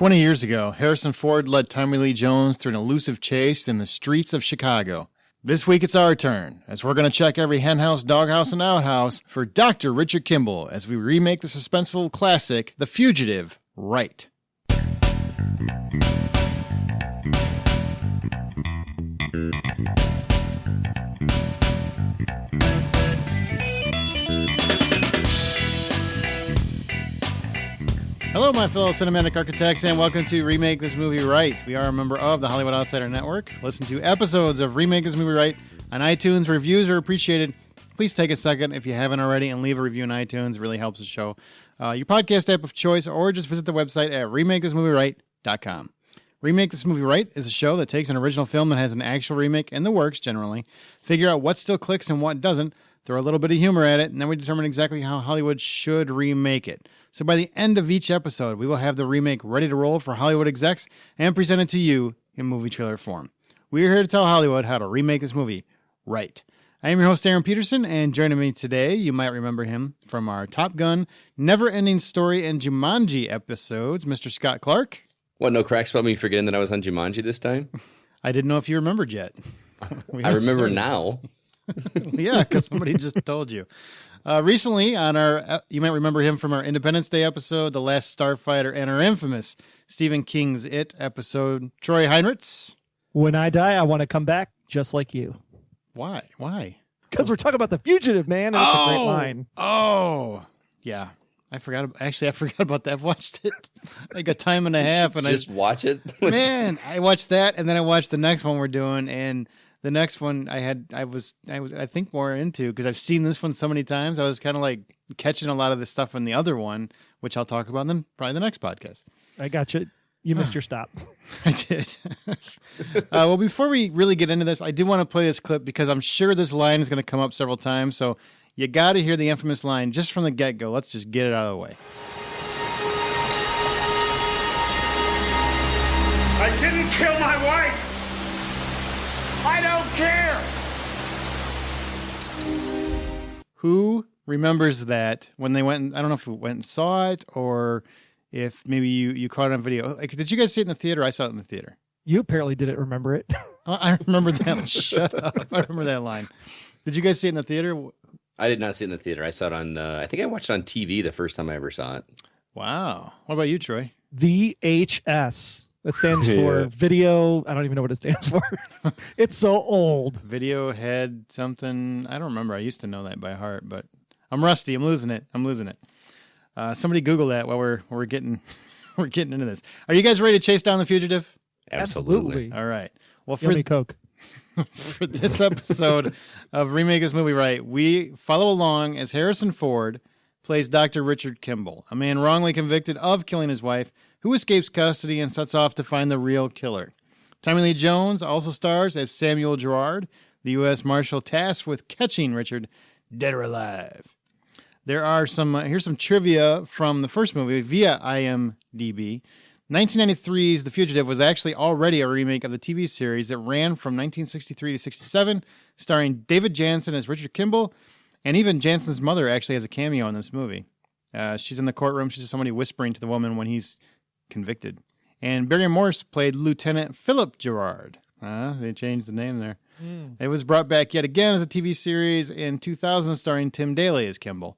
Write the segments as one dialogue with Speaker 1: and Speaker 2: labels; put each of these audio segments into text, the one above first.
Speaker 1: 20 years ago, Harrison Ford led Tommy Lee Jones through an elusive chase in the streets of Chicago. This week it's our turn, as we're going to check every henhouse, doghouse, and outhouse for Dr. Richard Kimble as we remake the suspenseful classic, The Fugitive, right. Hello, my fellow cinematic architects, and welcome to Remake This Movie Right. We are a member of the Hollywood Outsider Network. Listen to episodes of Remake This Movie Right on iTunes. Reviews are appreciated. Please take a second if you haven't already and leave a review on iTunes. It really helps the show. Your podcast app of choice, or just visit the website at RemakeThisMovieRight.com. Remake This Movie Right is a show that takes an original film that has an actual remake in the works, generally, figure out what still clicks and what doesn't, throw a little bit of humor at it, and then we determine exactly how Hollywood should remake it. So by the end of each episode, we will have the remake ready to roll for Hollywood execs and present it to you in movie trailer form. We are here to tell Hollywood how to remake this movie right. I am your host, Aaron Peterson, and joining me today, you might remember him from our Top Gun, Never Ending Story, and Jumanji episodes, Mr. Scott Clark.
Speaker 2: What, no cracks about me forgetting that I was on Jumanji this time?
Speaker 1: I didn't know if you remembered yet.
Speaker 2: I remember now.
Speaker 1: Yeah, because somebody just told you. Recently, on our, you might remember him from our Independence Day episode, The Last Starfighter, and our infamous Stephen King's It episode, Troy Heinrichs.
Speaker 3: When I die, I want to come back just like you.
Speaker 1: Why? Why?
Speaker 3: Because we're talking about The Fugitive, man, and it's a great line.
Speaker 1: Oh, yeah. I forgot about that. I've watched it like a time and a half. And
Speaker 2: just watch it?
Speaker 1: Man, I watched that, and then I watched the next one we're doing, and the next one I was think more into because I've seen this one so many times. I was kind of like catching a lot of the stuff in the other one, which I'll talk about in then probably the next podcast.
Speaker 3: I got you. You missed your stop.
Speaker 1: I did. Well, before we really get into this, I do want to play this clip because I'm sure this line is going to come up several times. So you got to hear the infamous line just from the get-go. Let's just get it out of the way.
Speaker 4: I didn't kill my wife. I don't care.
Speaker 1: Who remembers that when they went, I don't know if you went and saw it or if maybe you caught it on video. Like, did you guys see it in the theater? I saw it in the theater.
Speaker 3: You apparently didn't remember it.
Speaker 1: I remember that. Shut up. I remember that line. Did you guys see it in the theater?
Speaker 2: I did not see it in the theater. I saw it on, I think I watched it on TV the first time I ever saw it.
Speaker 1: Wow. What about you, Troy?
Speaker 3: VHS. That stands for video. I don't even know what it stands for. It's so old.
Speaker 1: Video head something. I don't remember. I used to know that by heart, but I'm rusty. I'm losing it. Somebody Google that while we're getting into this. Are you guys ready to chase down the fugitive?
Speaker 3: Absolutely.
Speaker 1: All right. Well,
Speaker 3: Yummy Coke.
Speaker 1: For this episode of Remake This Movie Right, we follow along as Harrison Ford plays Dr. Richard Kimble, a man wrongly convicted of killing his wife, who escapes custody and sets off to find the real killer. Tommy Lee Jones also stars as Samuel Gerard, the US Marshal tasked with catching Richard dead or alive. There are here's some trivia from the first movie via IMDb. 1993's The Fugitive was actually already a remake of the TV series that ran from 1963 to 67, starring David Jansen as Richard Kimble, and even Jansen's mother actually has a cameo in this movie. She's in the courtroom. She's somebody whispering to the woman when he's convicted. And Barry Morse played Lieutenant Philip Gerard. They changed the name there. It was brought back yet again as a TV series in 2000, starring Tim Daly as Kimble.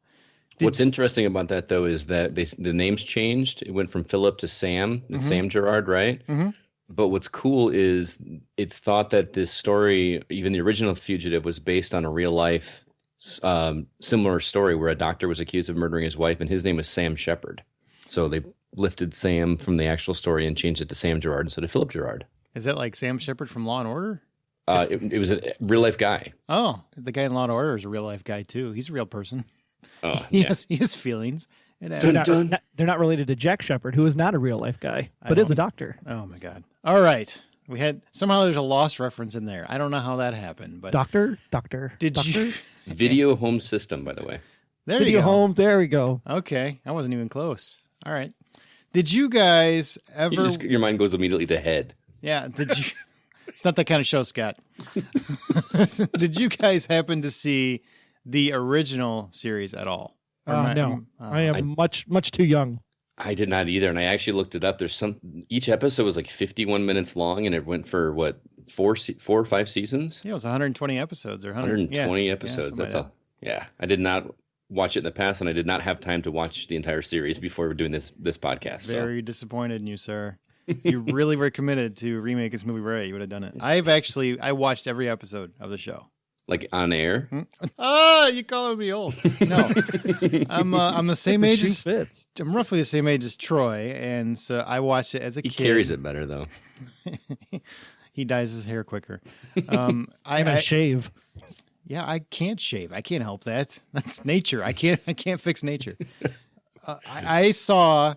Speaker 2: What's interesting about that, though, is that the names changed. It went from Philip to Sam, Sam Gerard, right? Mm-hmm. But what's cool is it's thought that this story, even the original Fugitive, was based on a real-life similar story where a doctor was accused of murdering his wife, and his name was Sam Shepard. So they lifted Sam from the actual story and changed it to Sam Gerard instead of Philip Gerard.
Speaker 1: Is that like Sam Shepard from Law & Order?
Speaker 2: It was a real-life guy.
Speaker 1: Oh, the guy in Law & Order is a real-life guy, too. He's a real person.
Speaker 2: Oh,
Speaker 1: he has feelings.
Speaker 3: They're not related to Jack Shepard, who is not a real-life guy, but is a doctor.
Speaker 1: Oh, my God. All right. Somehow there's a Lost reference in there. I don't know how that happened, but
Speaker 3: Doctor.
Speaker 1: You
Speaker 2: Video home system, by the way.
Speaker 1: There
Speaker 3: Video
Speaker 1: you go.
Speaker 3: home. There we go.
Speaker 1: Okay, I wasn't even close. All right. Did you guys ever?
Speaker 2: Your mind goes immediately to head.
Speaker 1: Yeah. Did you? It's not that kind of show, Scott. Did you guys happen to see the original series at all?
Speaker 3: No, I am much too young.
Speaker 2: I did not either, and I actually looked it up. Each episode was like 51 minutes long, and it went for what, 4 or 5 seasons?
Speaker 1: Yeah, it was 120 episodes or
Speaker 2: 120 episodes.
Speaker 1: That's all.
Speaker 2: Yeah. I did not watch it in the past, and I did not have time to watch the entire series before we're doing this podcast.
Speaker 1: Very disappointed in you, sir. If you really were committed to Remake This Movie Right, you would have done it. I watched every episode of the show.
Speaker 2: Like on air?
Speaker 1: You calling me old? No, I'm the same age. I'm roughly the same age as Troy, and so I watched it as a kid.
Speaker 2: He carries it better though.
Speaker 1: He dyes his hair quicker.
Speaker 3: I shave.
Speaker 1: Yeah, I can't shave. I can't help that. That's nature. I can't fix nature. I saw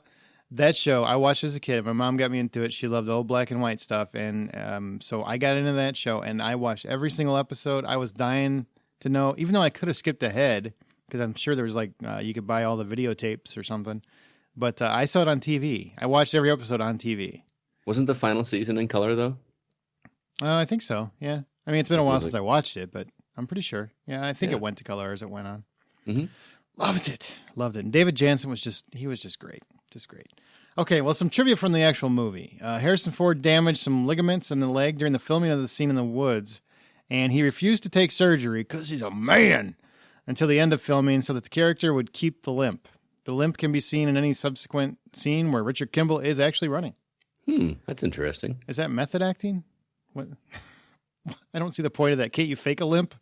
Speaker 1: that show. I watched it as a kid. My mom got me into it. She loved the old black and white stuff, and so I got into that show, and I watched every single episode. I was dying to know, even though I could have skipped ahead, because I'm sure there was like you could buy all the videotapes or something. But I saw it on TV. I watched every episode on TV.
Speaker 2: Wasn't the final season in color though?
Speaker 1: I think so. Yeah. I mean, it's been a while since I watched it, but I'm pretty sure. Yeah, I think it went to color as it went on.
Speaker 2: Mm-hmm.
Speaker 1: Loved it. And David Jansen was just great. Just great. Okay, well, some trivia from the actual movie. Harrison Ford damaged some ligaments in the leg during the filming of the scene in the woods, and he refused to take surgery because he's a man until the end of filming so that the character would keep the limp. The limp can be seen in any subsequent scene where Richard Kimble is actually running.
Speaker 2: That's interesting.
Speaker 1: Is that method acting? What? I don't see the point of that. Can't you fake a limp?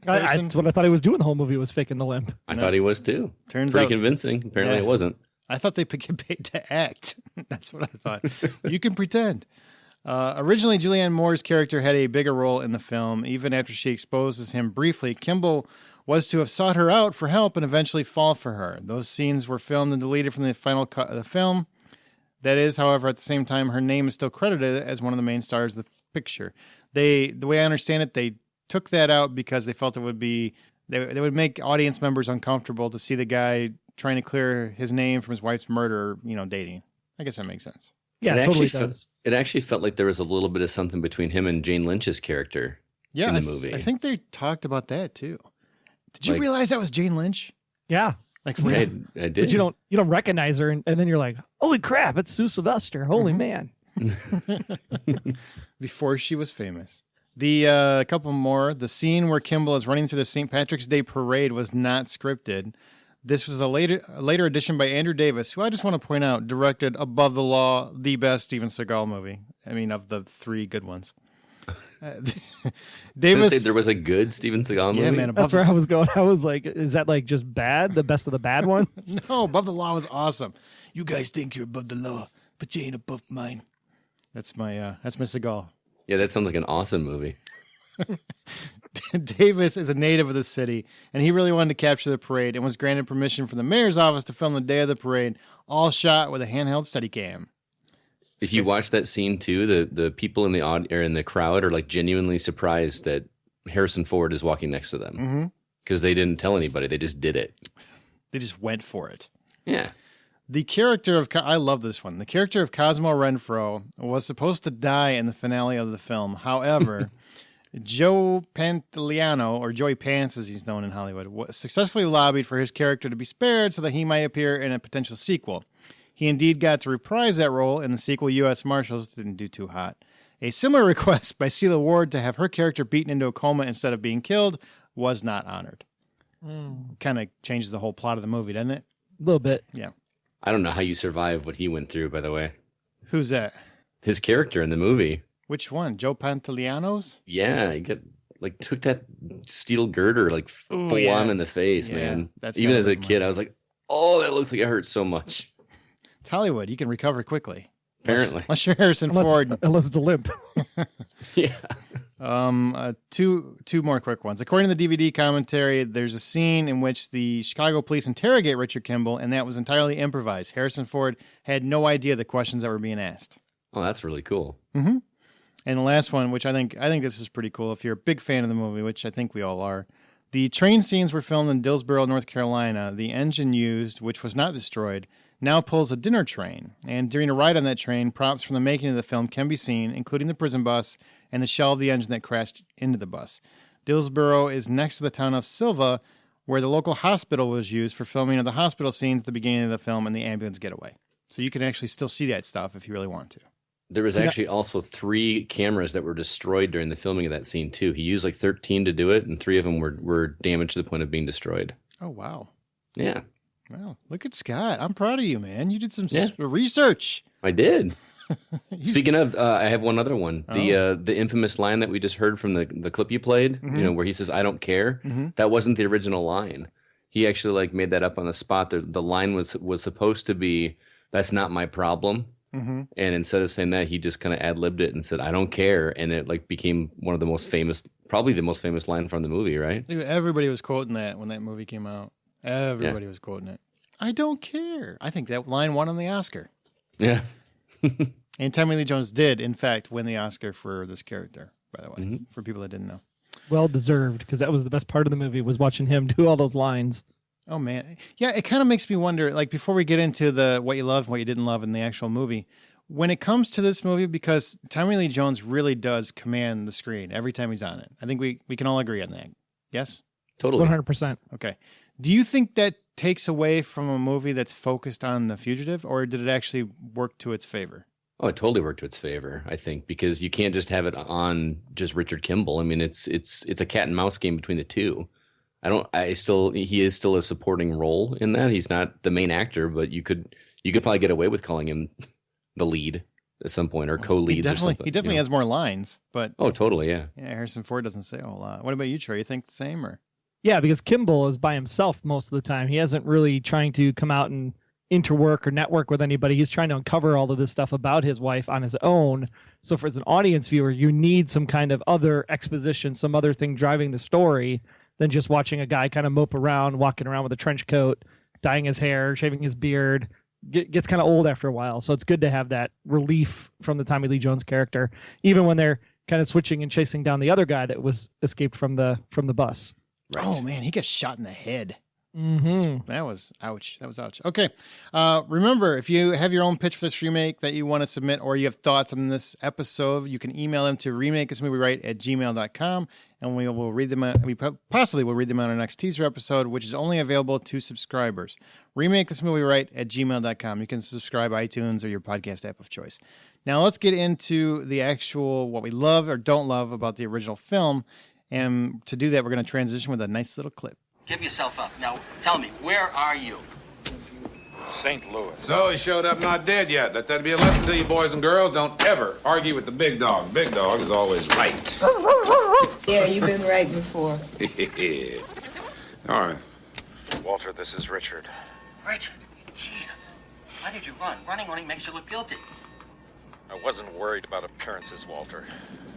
Speaker 3: That's what I thought he was doing the whole movie, was faking the limp.
Speaker 2: I thought he was too.
Speaker 1: Turns
Speaker 2: pretty
Speaker 1: out
Speaker 2: convincing. Apparently it wasn't.
Speaker 1: I thought they get paid to act. That's what I thought. You can pretend. Originally, Julianne Moore's character had a bigger role in the film. Even after she exposes him briefly, Kimble was to have sought her out for help and eventually fall for her. Those scenes were filmed and deleted from the final cut of the film. That is, however, at the same time, her name is still credited as one of the main stars of the picture. The way I understand it, they took that out because they felt it would be they would make audience members uncomfortable to see the guy trying to clear his name from his wife's murder, dating. I guess that makes sense.
Speaker 3: Yeah, it totally does.
Speaker 2: It actually felt like there was a little bit of something between him and Jane Lynch's character in the movie.
Speaker 1: I think they talked about that too. Did you realize that was Jane Lynch?
Speaker 3: Yeah.
Speaker 1: Like
Speaker 2: I did.
Speaker 3: But you don't recognize her, and then you're like, holy crap, it's Sue Sylvester. Holy man.
Speaker 1: Before she was famous. The couple more. The scene where Kimble is running through the St. Patrick's Day parade was not scripted. This was a later addition by Andrew Davis, who I just want to point out directed Above the Law, the best Steven Seagal movie. I mean, of the 3 good ones. Davis
Speaker 2: said there was a good Steven Seagal movie.
Speaker 1: Yeah, man.
Speaker 3: That's where I was going. I was like, is that like just bad? The best of the bad ones?
Speaker 1: No, Above the Law was awesome. You guys think you're above the law, but you ain't above mine. That's my Seagal.
Speaker 2: Yeah, that sounds like an awesome movie.
Speaker 1: Davis is a native of the city, and he really wanted to capture the parade and was granted permission from the mayor's office to film the day of the parade, all shot with a handheld Steadicam.
Speaker 2: If you watch that scene too, the people in the crowd are like genuinely surprised that Harrison Ford is walking next to them because they didn't tell anybody; they just did it.
Speaker 1: They just went for it.
Speaker 2: Yeah.
Speaker 1: The character of I love this one. The character of Cosmo Renfro was supposed to die in the finale of the film. However, Joe Pantoliano, or Joey Pants as he's known in Hollywood, successfully lobbied for his character to be spared so that he might appear in a potential sequel. He indeed got to reprise that role in the sequel US Marshals. Didn't do too hot. A similar request by Celia Ward to have her character beaten into a coma instead of being killed was not honored. Kind of changes the whole plot of the movie, doesn't it?
Speaker 3: A little bit.
Speaker 1: Yeah.
Speaker 2: I don't know how you survive what he went through, by the way.
Speaker 1: Who's that?
Speaker 2: His character in the movie.
Speaker 1: Which one? Joe Pantoliano's?
Speaker 2: Yeah, he took that steel girder full on in the face, man. Even as a kid, I was like, oh, that looks like it hurts so much.
Speaker 1: It's Hollywood. You can recover quickly.
Speaker 2: Apparently.
Speaker 1: Unless you're Harrison Ford.
Speaker 3: Unless it's a limp.
Speaker 2: Yeah.
Speaker 1: Two more quick ones. According to the DVD commentary, there's a scene in which the Chicago police interrogate Richard Kimble, and that was entirely improvised. Harrison Ford had no idea the questions that were being asked.
Speaker 2: Oh, that's really cool.
Speaker 1: Mm-hmm. And the last one, which I think this is pretty cool if you're a big fan of the movie, which I think we all are. The train scenes were filmed in Dillsboro, North Carolina. The engine used, which was not destroyed, now pulls a dinner train. And during a ride on that train, props from the making of the film can be seen, including the prison bus and the shell of the engine that crashed into the bus. Dillsboro is next to the town of Silva, where the local hospital was used for filming of the hospital scenes at the beginning of the film and the ambulance getaway. So you can actually still see that stuff if you really want to.
Speaker 2: There was actually also 3 cameras that were destroyed during the filming of that scene too. He used like 13 to do it, and 3 of them were damaged to the point of being destroyed.
Speaker 1: Oh, wow.
Speaker 2: Yeah.
Speaker 1: Wow. Look at Scott. I'm proud of you, man. You did some research.
Speaker 2: I did. Speaking of, I have one other one. The infamous line that we just heard from the clip you played, where he says, "I don't care." That wasn't the original line. He actually like made that up on the spot. The line was supposed to be, "That's not my problem." And instead of saying that, he just kind of ad-libbed it and said, "I don't care." And it like became one of the most famous, probably the most famous line from the movie, right?
Speaker 1: Everybody was quoting that when that movie came out. Everybody was quoting it. I don't care. I think that line won on the Oscar.
Speaker 2: Yeah.
Speaker 1: And Tommy Lee Jones did, in fact, win the Oscar for this character, by the way, for people that didn't know.
Speaker 3: Well deserved, because that was the best part of the movie, was watching him do all those lines.
Speaker 1: Oh, man. Yeah, it kind of makes me wonder, like, before we get into the what you love and what you didn't love in the actual movie, when it comes to this movie, because Tommy Lee Jones really does command the screen every time he's on it. I think we can all agree on that. Yes?
Speaker 2: Totally.
Speaker 3: 100%.
Speaker 1: Okay. Do you think that takes away from a movie that's focused on the fugitive, or did it actually work to its favor?
Speaker 2: Oh, it totally worked to its favor, I think, because you can't just have it on just Richard Kimble. I mean, it's a cat and mouse game between the two. He is still a supporting role in that. He's not the main actor, but you could probably get away with calling him the lead at some point, or co-leads or something.
Speaker 1: He definitely has more lines, but
Speaker 2: oh, totally, yeah.
Speaker 1: Yeah, Harrison Ford doesn't say a whole lot. What about you, Troy? You think the same, or?
Speaker 3: Yeah, because Kimble is by himself most of the time. He isn't really trying to come out and interwork or network with anybody. He's trying to uncover all of this stuff about his wife on his own. So for as an audience viewer, you need some kind of other exposition, some other thing driving the story than just watching a guy kind of mope around, walking around with a trench coat, dyeing his hair, shaving his beard. Gets kind of old after a while. So it's good to have that relief from the Tommy Lee Jones character, even when they're kind of switching and chasing down the other guy that was escaped from the bus.
Speaker 1: Right. Oh man, he gets shot in the head. That was ouch. Okay. Remember, if you have your own pitch for this remake that you want to submit, or you have thoughts on this episode, you can email them to remakeThisMovieRight@gmail.com, and we will read them. We possibly will read them on our next teaser episode, which is only available to subscribers. remakeThisMovieRight@gmail.com. You can subscribe iTunes or your podcast app of choice. Now let's get into the actual what we love or don't love about the original film, and to do that, we're going to transition with a nice little clip.
Speaker 5: Give yourself up. Now, tell me, where are you?
Speaker 6: St. Louis.
Speaker 7: So he showed up not dead yet. Let that be a lesson to you boys and girls. Don't ever argue with the big dog. Big dog is always right.
Speaker 8: Yeah, you've been right before.
Speaker 7: All right.
Speaker 6: Walter, this is Richard.
Speaker 5: Richard, Jesus. Why did you run? Running only makes you look guilty.
Speaker 6: I wasn't worried about appearances, Walter.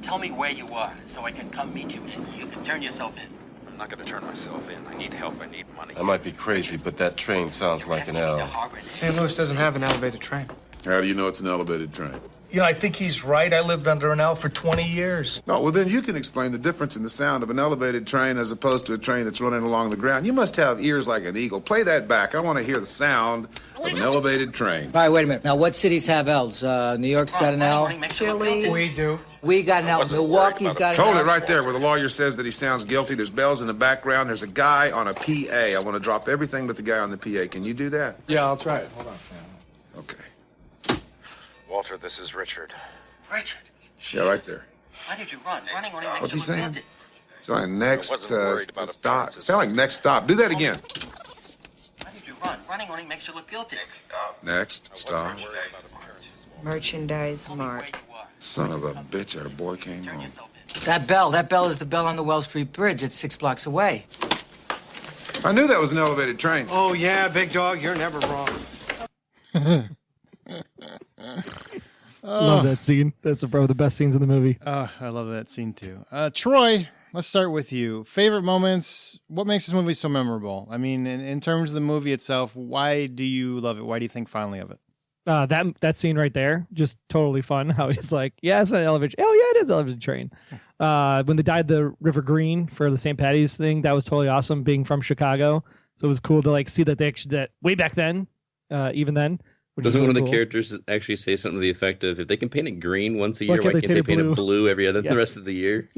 Speaker 5: Tell me where you are so I can come meet you and you can turn yourself in.
Speaker 6: I'm not going to turn myself in. I need help. I need money.
Speaker 9: I might be crazy, but that train sounds like an L.
Speaker 10: St. Louis doesn't have an elevated train.
Speaker 7: How do you know it's an elevated train?
Speaker 10: You know, I think he's right. I lived under an L for 20 years.
Speaker 7: No, well, then you can explain the difference in the sound of an elevated train as opposed to a train that's running along the ground. You must have ears like an eagle. Play that back. I want to hear the sound of an elevated train.
Speaker 11: All right, wait a minute. Now, what cities have L's? New York's got an L.
Speaker 8: Philly.
Speaker 10: We do.
Speaker 11: We got an L. Milwaukee's got an L.
Speaker 7: Hold it right there where the lawyer says that he sounds guilty. There's bells in the background. There's a guy on a PA. I want to drop everything but the guy on the PA. Can you do that?
Speaker 10: Yeah, I'll try it. Hold on, Sam.
Speaker 7: Okay.
Speaker 6: Walter, this is Richard.
Speaker 5: Richard.
Speaker 7: Yeah, right there.
Speaker 5: Why did you run? Running only makes
Speaker 7: What's
Speaker 5: you
Speaker 7: he
Speaker 5: look
Speaker 7: saying?
Speaker 5: guilty.
Speaker 7: Sound like next
Speaker 6: I wasn't worried about
Speaker 7: stop.
Speaker 6: appearances.
Speaker 7: Sound like next stop. Do that again.
Speaker 5: Why did you run? Running only makes you look guilty.
Speaker 7: Next stop.
Speaker 8: Merchandise
Speaker 5: Tell me where
Speaker 8: mart.
Speaker 5: you are.
Speaker 7: Son of a bitch, our boy came
Speaker 5: Turn
Speaker 7: home.
Speaker 5: yourself in.
Speaker 11: That bell is the bell on the Wells Street Bridge. It's 6 blocks away.
Speaker 7: I knew that was an elevated train.
Speaker 10: Oh, yeah, big dog, you're never wrong.
Speaker 3: Love that scene. That's probably the best scenes in the movie.
Speaker 1: I love that scene too. Troy, let's start with you. Favorite moments? What makes this movie so memorable? I mean, in terms of the movie itself, why do you love it? Why do you think fondly of it?
Speaker 3: That scene right there, just totally fun. How he's like, yeah, it's not an elevator. Oh yeah, it is an elevated train. When they dyed the River Green for the St. Patty's thing, that was totally awesome. Being from Chicago, so it was cool to like see that they actually that way back then, even then.
Speaker 2: Doesn't one of the
Speaker 3: cool.
Speaker 2: characters actually say something to the effect of, if they can paint it green once a year,
Speaker 3: Why can't
Speaker 2: why
Speaker 3: they
Speaker 2: can't they
Speaker 3: paint it
Speaker 2: paint it
Speaker 3: blue?
Speaker 2: blue the rest of the year?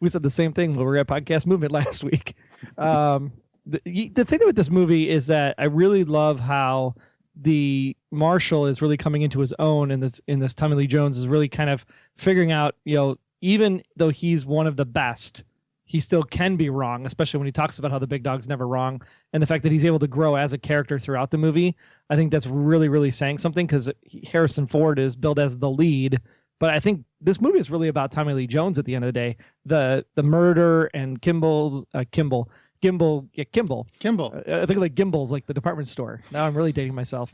Speaker 3: We said the same thing when we were at Podcast Movement last week. The thing with this movie is that I really love how the Marshal is really coming into his own in this Tommy Lee Jones is really kind of figuring out, even though he's one of the best, he still can be wrong, especially when he talks about how the big dog's never wrong. And the fact that he's able to grow as a character throughout the movie, I think that's really, really saying something, because Harrison Ford is billed as the lead. But I think this movie is really about Tommy Lee Jones at the end of the day. The murder and Kimble. I think like Gimble's like the department store. Now I'm really dating myself.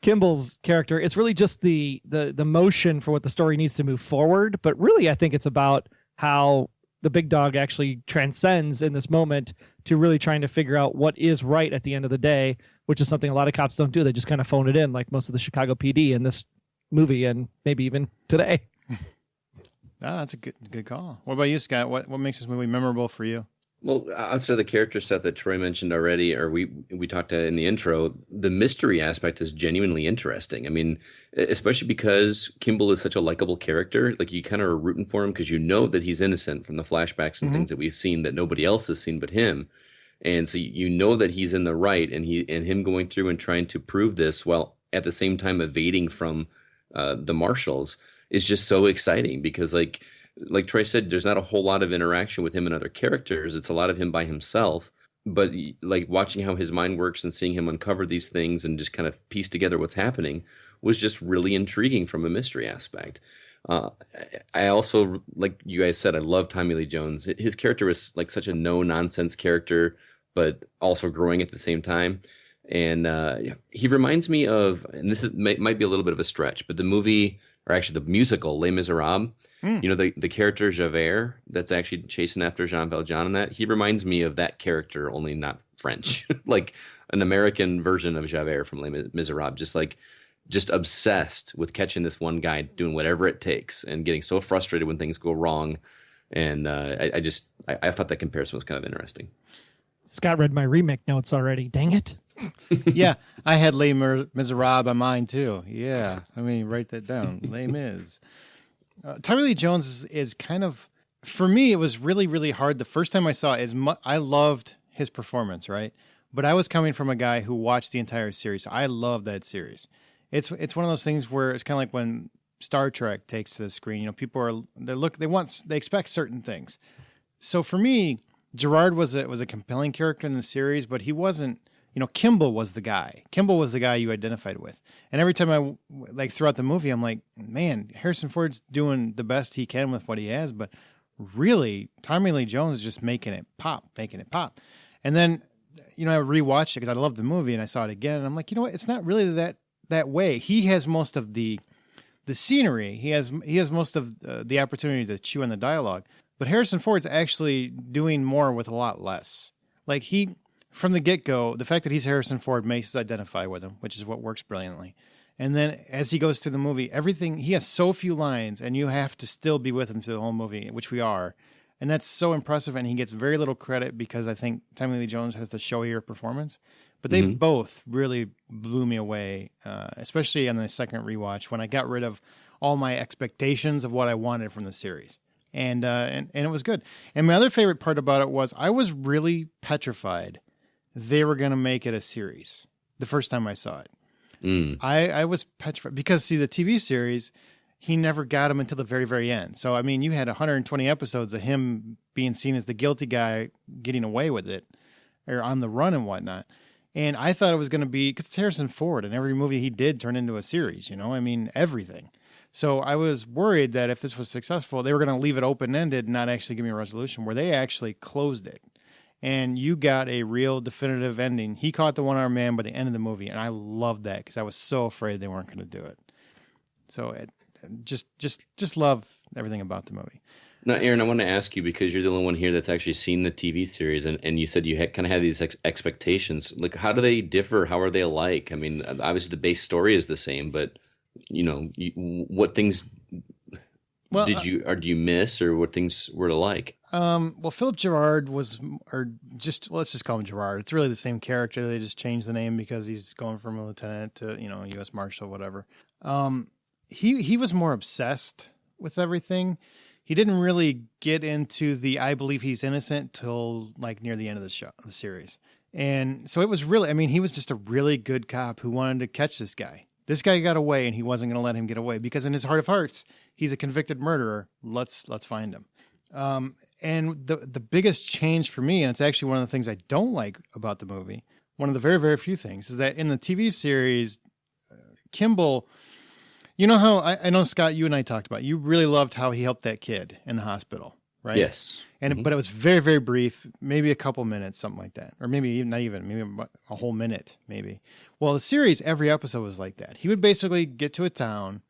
Speaker 3: Kimble's character, it's really just the motion for what the story needs to move forward. But really, I think it's about how the big dog actually transcends in this moment to really trying to figure out what is right at the end of the day, which is something a lot of cops don't do. They just kind of phone it in, like most of the Chicago PD in this movie, and maybe even today.
Speaker 1: That's a good call. What about you, Scott? What makes this movie memorable for you?
Speaker 2: Well, outside the character stuff that Troy mentioned already, or we talked in the intro, the mystery aspect is genuinely interesting. I mean, especially because Kimble is such a likable character. Like, you kind of are rooting for him because you know that he's innocent from the flashbacks and things that we've seen that nobody else has seen but him. And so you know that he's in the right, and him going through and trying to prove this while at the same time evading from the marshals is just so exciting, because like Troy said, there's not a whole lot of interaction with him and other characters. It's a lot of him by himself. But like watching how his mind works and seeing him uncover these things and just kind of piece together what's happening was just really intriguing from a mystery aspect. I also, like you guys said, I love Tommy Lee Jones. His character is like such a no-nonsense character, but also growing at the same time. And he reminds me of, and this might be a little bit of a stretch, but the movie, or actually the musical, Les Miserables. The character Javert that's actually chasing after Jean Valjean in that, he reminds me of that character, only not French. Like an American version of Javert from Les Miserables, just obsessed with catching this one guy doing whatever it takes and getting so frustrated when things go wrong. And I thought that comparison was kind of interesting.
Speaker 3: Scott read my remake notes already. Dang it.
Speaker 1: Yeah, I had Les Miserables on mine too. Yeah, let me write that down. Les Mis. Tommy Lee Jones is kind of, for me, it was really, really hard. The first time I saw it, I loved his performance, right? But I was coming from a guy who watched the entire series. I love that series. It's one of those things where it's kind of like when Star Trek takes to the screen. People they expect certain things. So for me, Gerard was a compelling character in the series, but he wasn't. Kimble was the guy. Kimble was the guy you identified with. And every time throughout the movie, I'm like, man, Harrison Ford's doing the best he can with what he has, but really, Tommy Lee Jones is just making it pop. And then, I rewatched it because I loved the movie, and I saw it again, and I'm like, you know what? It's not really that way. He has most of the scenery. He has most of the opportunity to chew on the dialogue. But Harrison Ford's actually doing more with a lot less. Like, from the get-go, the fact that he's Harrison Ford makes us identify with him, which is what works brilliantly. And then as he goes through the movie, he has so few lines, and you have to still be with him through the whole movie, which we are. And that's so impressive, and he gets very little credit because I think Tommy Lee Jones has the showier performance. But they both really blew me away, especially on the second rewatch when I got rid of all my expectations of what I wanted from the series. And it was good. And my other favorite part about it was I was really petrified they were going to make it a series the first time I saw it. I was petrified because, see, the TV series, he never got him until the very, very end. So, I mean, you had 120 episodes of him being seen as the guilty guy getting away with it or on the run and whatnot. And I thought it was going to be, because it's Harrison Ford, and every movie he did turned into a series, everything. So I was worried that if this was successful, they were going to leave it open-ended and not actually give me a resolution, where they actually closed it. And you got a real definitive ending. He caught the one-armed man by the end of the movie, and I loved that because I was so afraid they weren't going to do it. So just love everything about the movie.
Speaker 2: Now, Aaron, I want to ask you, because you're the only one here that's actually seen the TV series, and you said you kind of had these expectations. Like, how do they differ? How are they alike? I mean, obviously the base story is the same, but what things do you miss, or what things were alike?
Speaker 1: Well, Philip Gerard let's just call him Gerard. It's really the same character. They just changed the name because he's going from a lieutenant to, US Marshal, whatever. He was more obsessed with everything. He didn't really get into I believe he's innocent till like near the end of the series. And so it was really, I mean, he was just a really good cop who wanted to catch this guy. This guy got away, and he wasn't going to let him get away because in his heart of hearts, he's a convicted murderer. Let's find him. And the biggest change for me, and it's actually one of the things I don't like about the movie, one of the very, very few things, is that in the TV series, Kimble, you know how, I know, Scott, you and I talked about, you really loved how he helped that kid in the hospital, right?
Speaker 2: Yes.
Speaker 1: And but it was very, very brief, maybe a couple minutes, something like that. Or maybe not even, maybe a whole minute, maybe. Well, the series, every episode was like that. He would basically get to a town,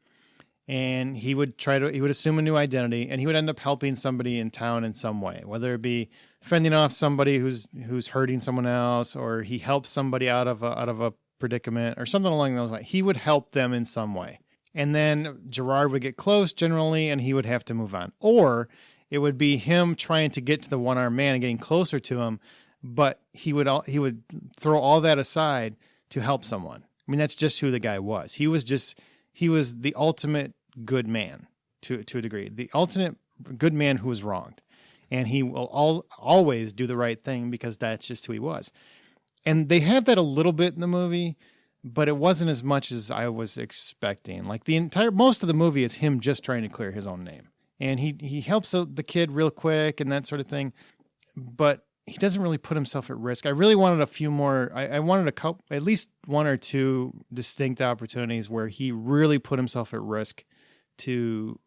Speaker 1: and he would assume a new identity, and he would end up helping somebody in town in some way, whether it be fending off somebody who's hurting someone else, or he helps somebody out of a predicament, or something along those lines. He would help them in some way. And then Gerard would get close generally, and he would have to move on. Or it would be him trying to get to the one-armed man and getting closer to him, but he would throw all that aside to help someone. I mean, that's just who the guy was. He was the ultimate good man to a degree, the ultimate good man who was wronged. And he will always do the right thing because that's just who he was. And they have that a little bit in the movie, but it wasn't as much as I was expecting. Like most of the movie is him just trying to clear his own name. And he helps the kid real quick and that sort of thing, but he doesn't really put himself at risk. I really wanted a few more. I wanted at least one or two distinct opportunities where he really put himself at risk to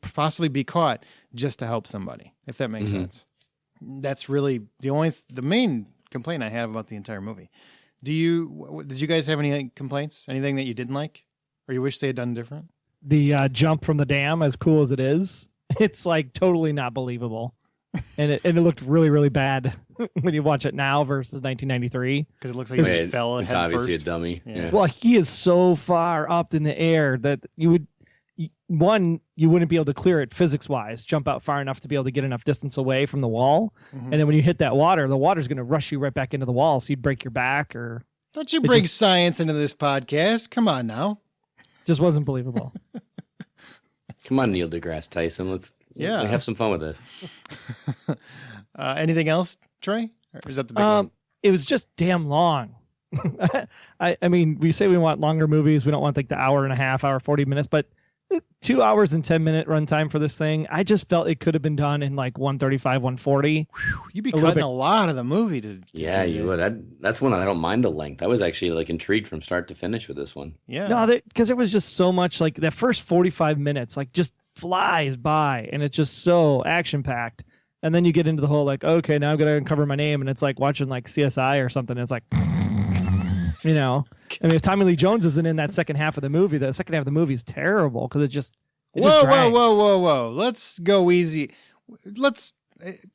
Speaker 1: possibly be caught just to help somebody, if that makes sense. That's really the main complaint I have about the entire movie. Did you guys have any complaints? Anything that you didn't like, or you wish they had done different?
Speaker 3: The jump from the dam, as cool as it is, it's like totally not believable. And it looked really, really bad when you watch it now versus 1993.
Speaker 1: Because it looks like he just fell head first.
Speaker 2: It's obviously a dummy. Yeah.
Speaker 3: Well, he is so far up in the air that you wouldn't be able to clear it physics-wise, jump out far enough to be able to get enough distance away from the wall. Mm-hmm. And then when you hit that water, the water's going to rush you right back into the wall, so you'd break your back. Or
Speaker 1: don't you bring science into this podcast? Come on now. Just
Speaker 3: wasn't believable.
Speaker 2: Come on, Neil deGrasse Tyson. Let's have some fun with this.
Speaker 1: Anything else, Trey? Or is that the big one?
Speaker 3: It was just damn long. I mean, we say we want longer movies. We don't want like the hour and a half, hour, 40 minutes, but 2 hours and 10-minute runtime for this thing. I just felt it could have been done in like 135, 140.
Speaker 1: You'd be cutting a lot of the movie to
Speaker 2: yeah, you would. That's one I don't mind the length. I was actually like intrigued from start to finish with this one.
Speaker 1: Yeah.
Speaker 3: No, because it was just so much like the first 45 minutes, like just flies by, and it's just so action packed. And then you get into the whole like, okay, now I'm gonna uncover my name, and it's like watching like CSI or something. It's like, you know, I mean, if Tommy Lee Jones isn't in that second half of the movie, the second half of the movie is terrible because it just
Speaker 1: whoa. Let's go easy. Let's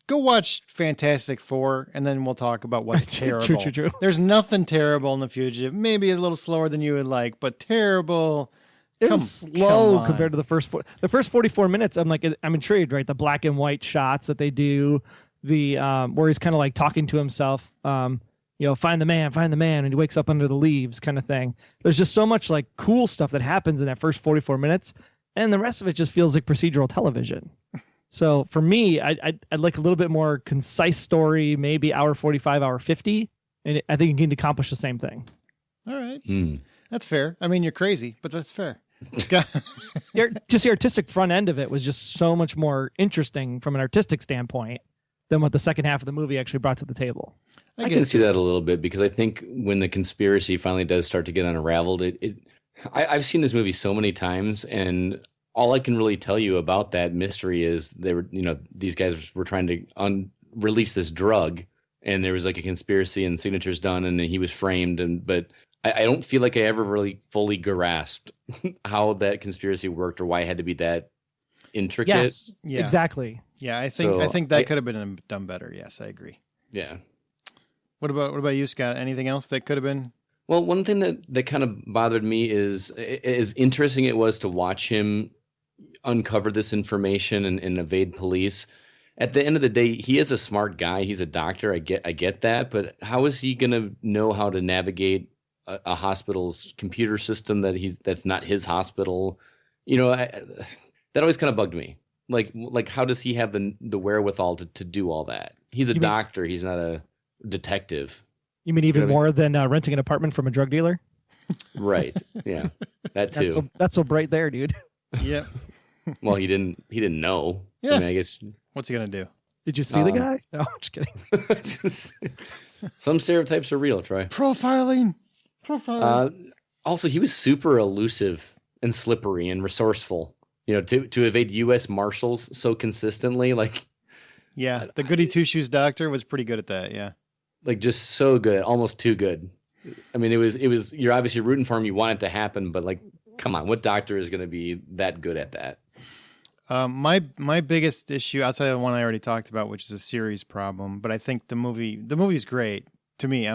Speaker 1: go watch Fantastic Four, and then we'll talk about what's terrible.
Speaker 3: True.
Speaker 1: There's nothing terrible in The Fugitive. Maybe a little slower than you would like, but terrible.
Speaker 3: It was slow compared to the first 44 minutes. I'm intrigued, right? The black and white shots that they do, the where he's kind of like talking to himself. Find the man, and he wakes up under the leaves kind of thing. There's just so much like cool stuff that happens in that first 44 minutes, and the rest of it just feels like procedural television. So for me, I'd like a little bit more concise story, maybe hour 45, hour 50, and I think you can accomplish the same thing.
Speaker 1: All right. That's fair. I mean, you're crazy, but that's fair. Scott.
Speaker 3: Just the artistic front end of it was just so much more interesting from an artistic standpoint than what the second half of the movie actually brought to the table.
Speaker 2: I can see that a little bit because I think when the conspiracy finally does start to get unraveled, I've seen this movie so many times, and all I can really tell you about that mystery is these guys were trying to release this drug, and there was like a conspiracy and signatures done, and he was framed, but I don't feel like I ever really fully grasped how that conspiracy worked or why it had to be that intricate.
Speaker 3: Yes, exactly.
Speaker 1: Yeah, I think that could have been done better. Yes, I agree.
Speaker 2: Yeah.
Speaker 1: What about you, Scott? Anything else that could have been?
Speaker 2: Well, one thing that kind of bothered me is as interesting it was to watch him uncover this information and evade police. At the end of the day, he is a smart guy. He's a doctor. I get that, but how is he going to know how to navigate a hospital's computer system that's not his hospital? That always kind of bugged me. Like how does he have the wherewithal to do all that? He's a doctor. He's not a detective.
Speaker 3: You mean even
Speaker 2: You know what I
Speaker 3: more than renting an apartment from a drug dealer?
Speaker 2: Right. Yeah. That too.
Speaker 3: That's so bright there, dude.
Speaker 1: Yep.
Speaker 2: Well, he didn't know.
Speaker 1: Yeah.
Speaker 2: I mean, I guess
Speaker 1: What's he gonna do?
Speaker 3: Did you see the guy? No, I'm just kidding.
Speaker 2: some stereotypes are real, Troy.
Speaker 1: Profiling.
Speaker 2: Also, he was super elusive and slippery and resourceful. You know, to evade U.S. Marshals so consistently, like
Speaker 1: Yeah, the goody two shoes doctor was pretty good at that. Yeah.
Speaker 2: like just so good, almost too good. I mean, it was. You're obviously rooting for him. You want it to happen, but like, come on, what doctor is going to be that good at that?
Speaker 1: My biggest issue outside of the one I already talked about, which is a series problem, but I think the movie's great to me.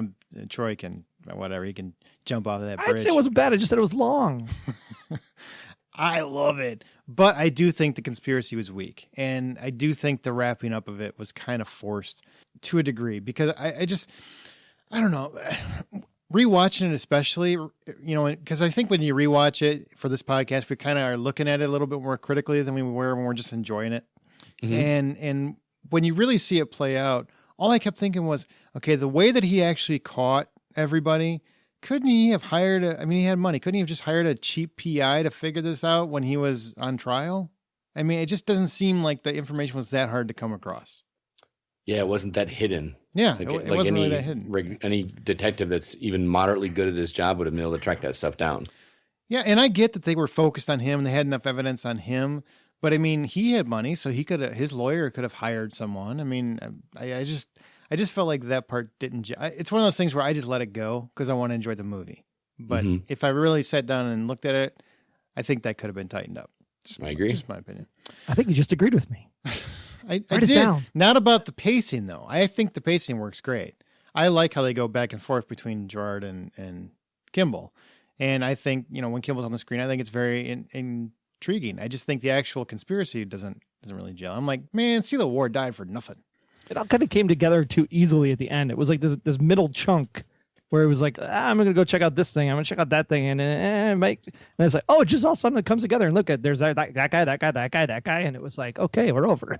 Speaker 1: Troy can whatever he can jump off of that bridge.
Speaker 3: I'd say it wasn't bad. I just said it was long.
Speaker 1: I love it, but I do think the conspiracy was weak, and I do think the wrapping up of it was kind of forced to a degree because I don't know. Rewatching it, especially, you know, because I think when you rewatch it for this podcast, we kind of are looking at it a little bit more critically than we were when we're just enjoying it. Mm-hmm. And when you really see it play out, all I kept thinking was, okay, the way that he actually caught everybody, couldn't he have hired he had money. Couldn't he have just hired a cheap PI to figure this out when he was on trial? I mean, it just doesn't seem like the information was that hard to come across.
Speaker 2: Yeah, it wasn't that hidden.
Speaker 1: Yeah, it wasn't really that hidden.
Speaker 2: Any detective that's even moderately good at his job would have been able to track that stuff down.
Speaker 1: Yeah, and I get that they were focused on him and they had enough evidence on him, but I mean, he had money, so his lawyer could have hired someone. I mean, I just felt like that part didn't. It's one of those things where I just let it go because I want to enjoy the movie. But if I really sat down and looked at it, I think that could have been tightened up.
Speaker 2: I agree.
Speaker 1: Just my opinion.
Speaker 3: I think you just agreed with me.
Speaker 1: I did. Down. Not about the pacing, though. I think the pacing works great. I like how they go back and forth between Gerard and Kimble. And I think, you know, when Kimble's on the screen, I think it's very intriguing. I just think the actual conspiracy doesn't really gel. I'm like, man, Celia Ward died for nothing. It
Speaker 3: all kind of came together too easily at the end. It was like this middle chunk where it was like, I'm going to go check out this thing. I'm going to check out that thing. And it's like, oh, it's just all something that comes together. And look at, there's that guy. And it was like, okay, we're over.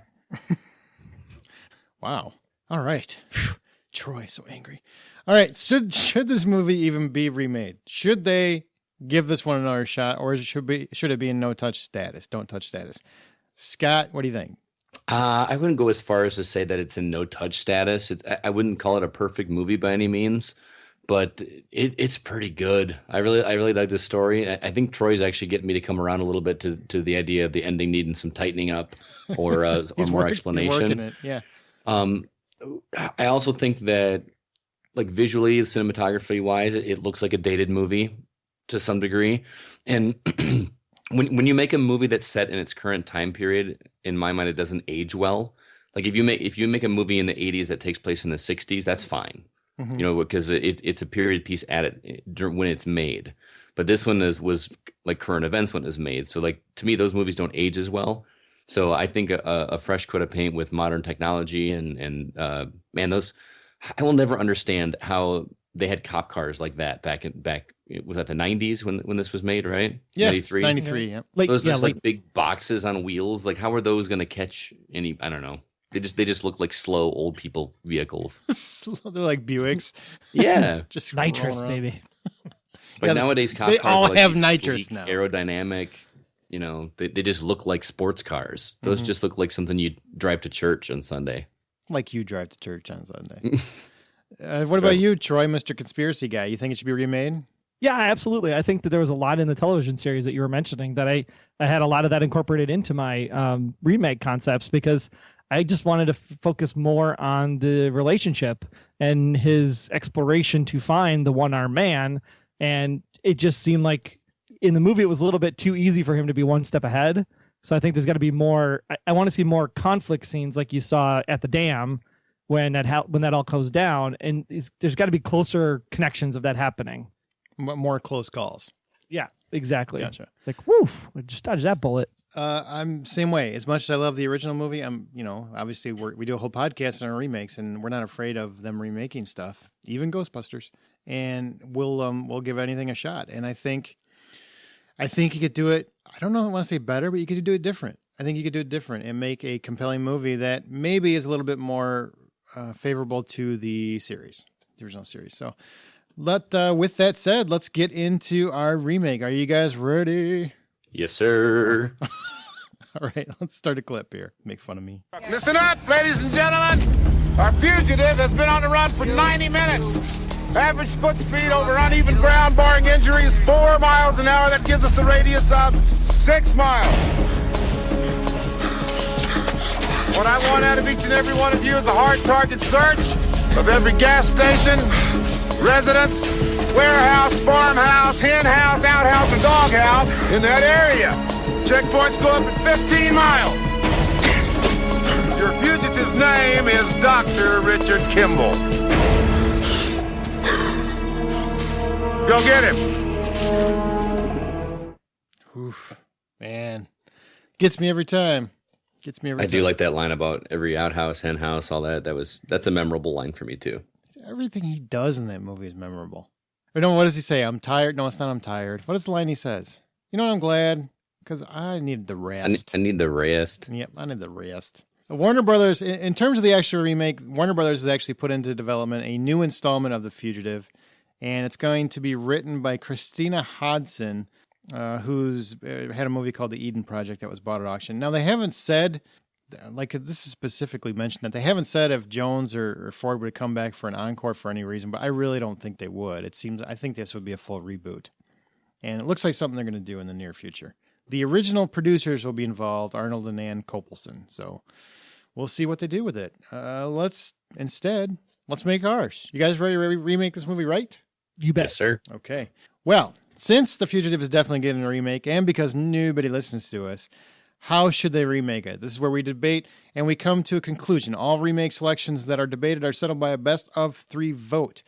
Speaker 1: Wow. All right. Whew. Troy, so angry. All right. Should this movie even be remade? Should they give this one another shot, or should it be in no touch status? Don't touch status. Scott, what do you think?
Speaker 2: I wouldn't go as far as to say that it's in no touch status. I wouldn't call it a perfect movie by any means, but it's pretty good. I really like this story. I think Troy's actually getting me to come around a little bit to the idea of the ending needing some tightening up or more explanation.
Speaker 1: He's working it, yeah.
Speaker 2: I also think that, like, visually, cinematography wise, it looks like a dated movie to some degree. And when you make a movie that's set in its current time period, in my mind, it doesn't age well. Like, if you make a movie in the 80s that takes place in the 60s, that's fine. Mm-hmm. You know, because it's a period piece when it's made. But this one was like current events when it was made. So, like, to me, those movies don't age as well. So I think a fresh coat of paint with modern technology and man, those, I will never understand how they had cop cars like that back was that the 90s when this was made, right?
Speaker 1: Yeah, 93. Yeah.
Speaker 2: Those just like big boxes on wheels. Like, how are those going to catch any? I don't know. They just look like slow old people vehicles.
Speaker 1: They're like Buicks.
Speaker 2: Yeah,
Speaker 3: just nitrous, baby.
Speaker 2: But nowadays, cop
Speaker 1: they
Speaker 2: cars
Speaker 1: all
Speaker 2: are like
Speaker 1: have nitrous
Speaker 2: sleek,
Speaker 1: now.
Speaker 2: Aerodynamic. You know, they just look like sports cars. Those just look like something you'd drive to church on Sunday.
Speaker 1: Like you drive to church on Sunday. What about you, Troy, Mr. Conspiracy Guy? You think it should be remade?
Speaker 3: Yeah, absolutely. I think that there was a lot in the television series that you were mentioning that I had a lot of that incorporated into my remake concepts because I just wanted to focus more on the relationship and his exploration to find the one-armed man. And it just seemed like in the movie, it was a little bit too easy for him to be one step ahead. So I think there's got to be more. I want to see more conflict scenes like you saw at the dam when that all goes down. And there's got to be closer connections of that happening.
Speaker 1: More close calls.
Speaker 3: Yeah, exactly.
Speaker 1: Gotcha.
Speaker 3: Like, woof, I just dodged that bullet.
Speaker 1: I'm same way. As much as I love the original movie, obviously we do a whole podcast on our remakes, and we're not afraid of them remaking stuff, even Ghostbusters, and we'll give anything a shot. And I think you could do it. I don't know. I want to say better, but you could do it different. I think you could do it different and make a compelling movie that maybe is a little bit more favorable to the series. the original series. So with that said, let's get into our remake. Are you guys ready?
Speaker 2: Yes, sir.
Speaker 1: All right, let's start a clip here. Make fun of me.
Speaker 7: Listen up, ladies and gentlemen. Our fugitive has been on the run for 90 minutes. Average foot speed over uneven ground, barring injuries, 4 miles an hour. That gives us a radius of 6 miles. What I want out of each and every one of you is a hard target search of every gas station, residence, warehouse, farmhouse, hen house, outhouse, or doghouse in that area. Checkpoints go up at 15 miles. Your fugitive's name is Dr. Richard Kimble. Go get him.
Speaker 1: Oof, man. Gets me every time.
Speaker 2: I do like that line about every outhouse, hen house, all that. That's a memorable line for me too.
Speaker 1: Everything he does in that movie is memorable. Or no, what does he say? I'm tired. No, it's not I'm tired. What is the line he says? You know what, I'm glad? Because I need the rest.
Speaker 2: I need the rest.
Speaker 1: Yep, I need the rest. Warner Brothers, in terms of the actual remake, Warner Brothers has actually put into development a new installment of The Fugitive, and it's going to be written by Christina Hodson, who's had a movie called The Eden Project that was bought at auction. Now, they haven't said, like this is specifically mentioned, that they haven't said if Jones or Ford would come back for an encore for any reason, but I really don't think they would. I think this would be a full reboot. And it looks like something they're going to do in the near future. The original producers will be involved, Arnold and Ann Copelson. So we'll see what they do with it. Let's make ours. You guys ready to remake this movie right?
Speaker 3: You bet.
Speaker 2: Yes, sir.
Speaker 1: Okay. Well, since The Fugitive is definitely getting a remake, and because nobody listens to us, how should they remake it? This is where we debate, and we come to a conclusion. All remake selections that are debated are settled by a best of 3 vote,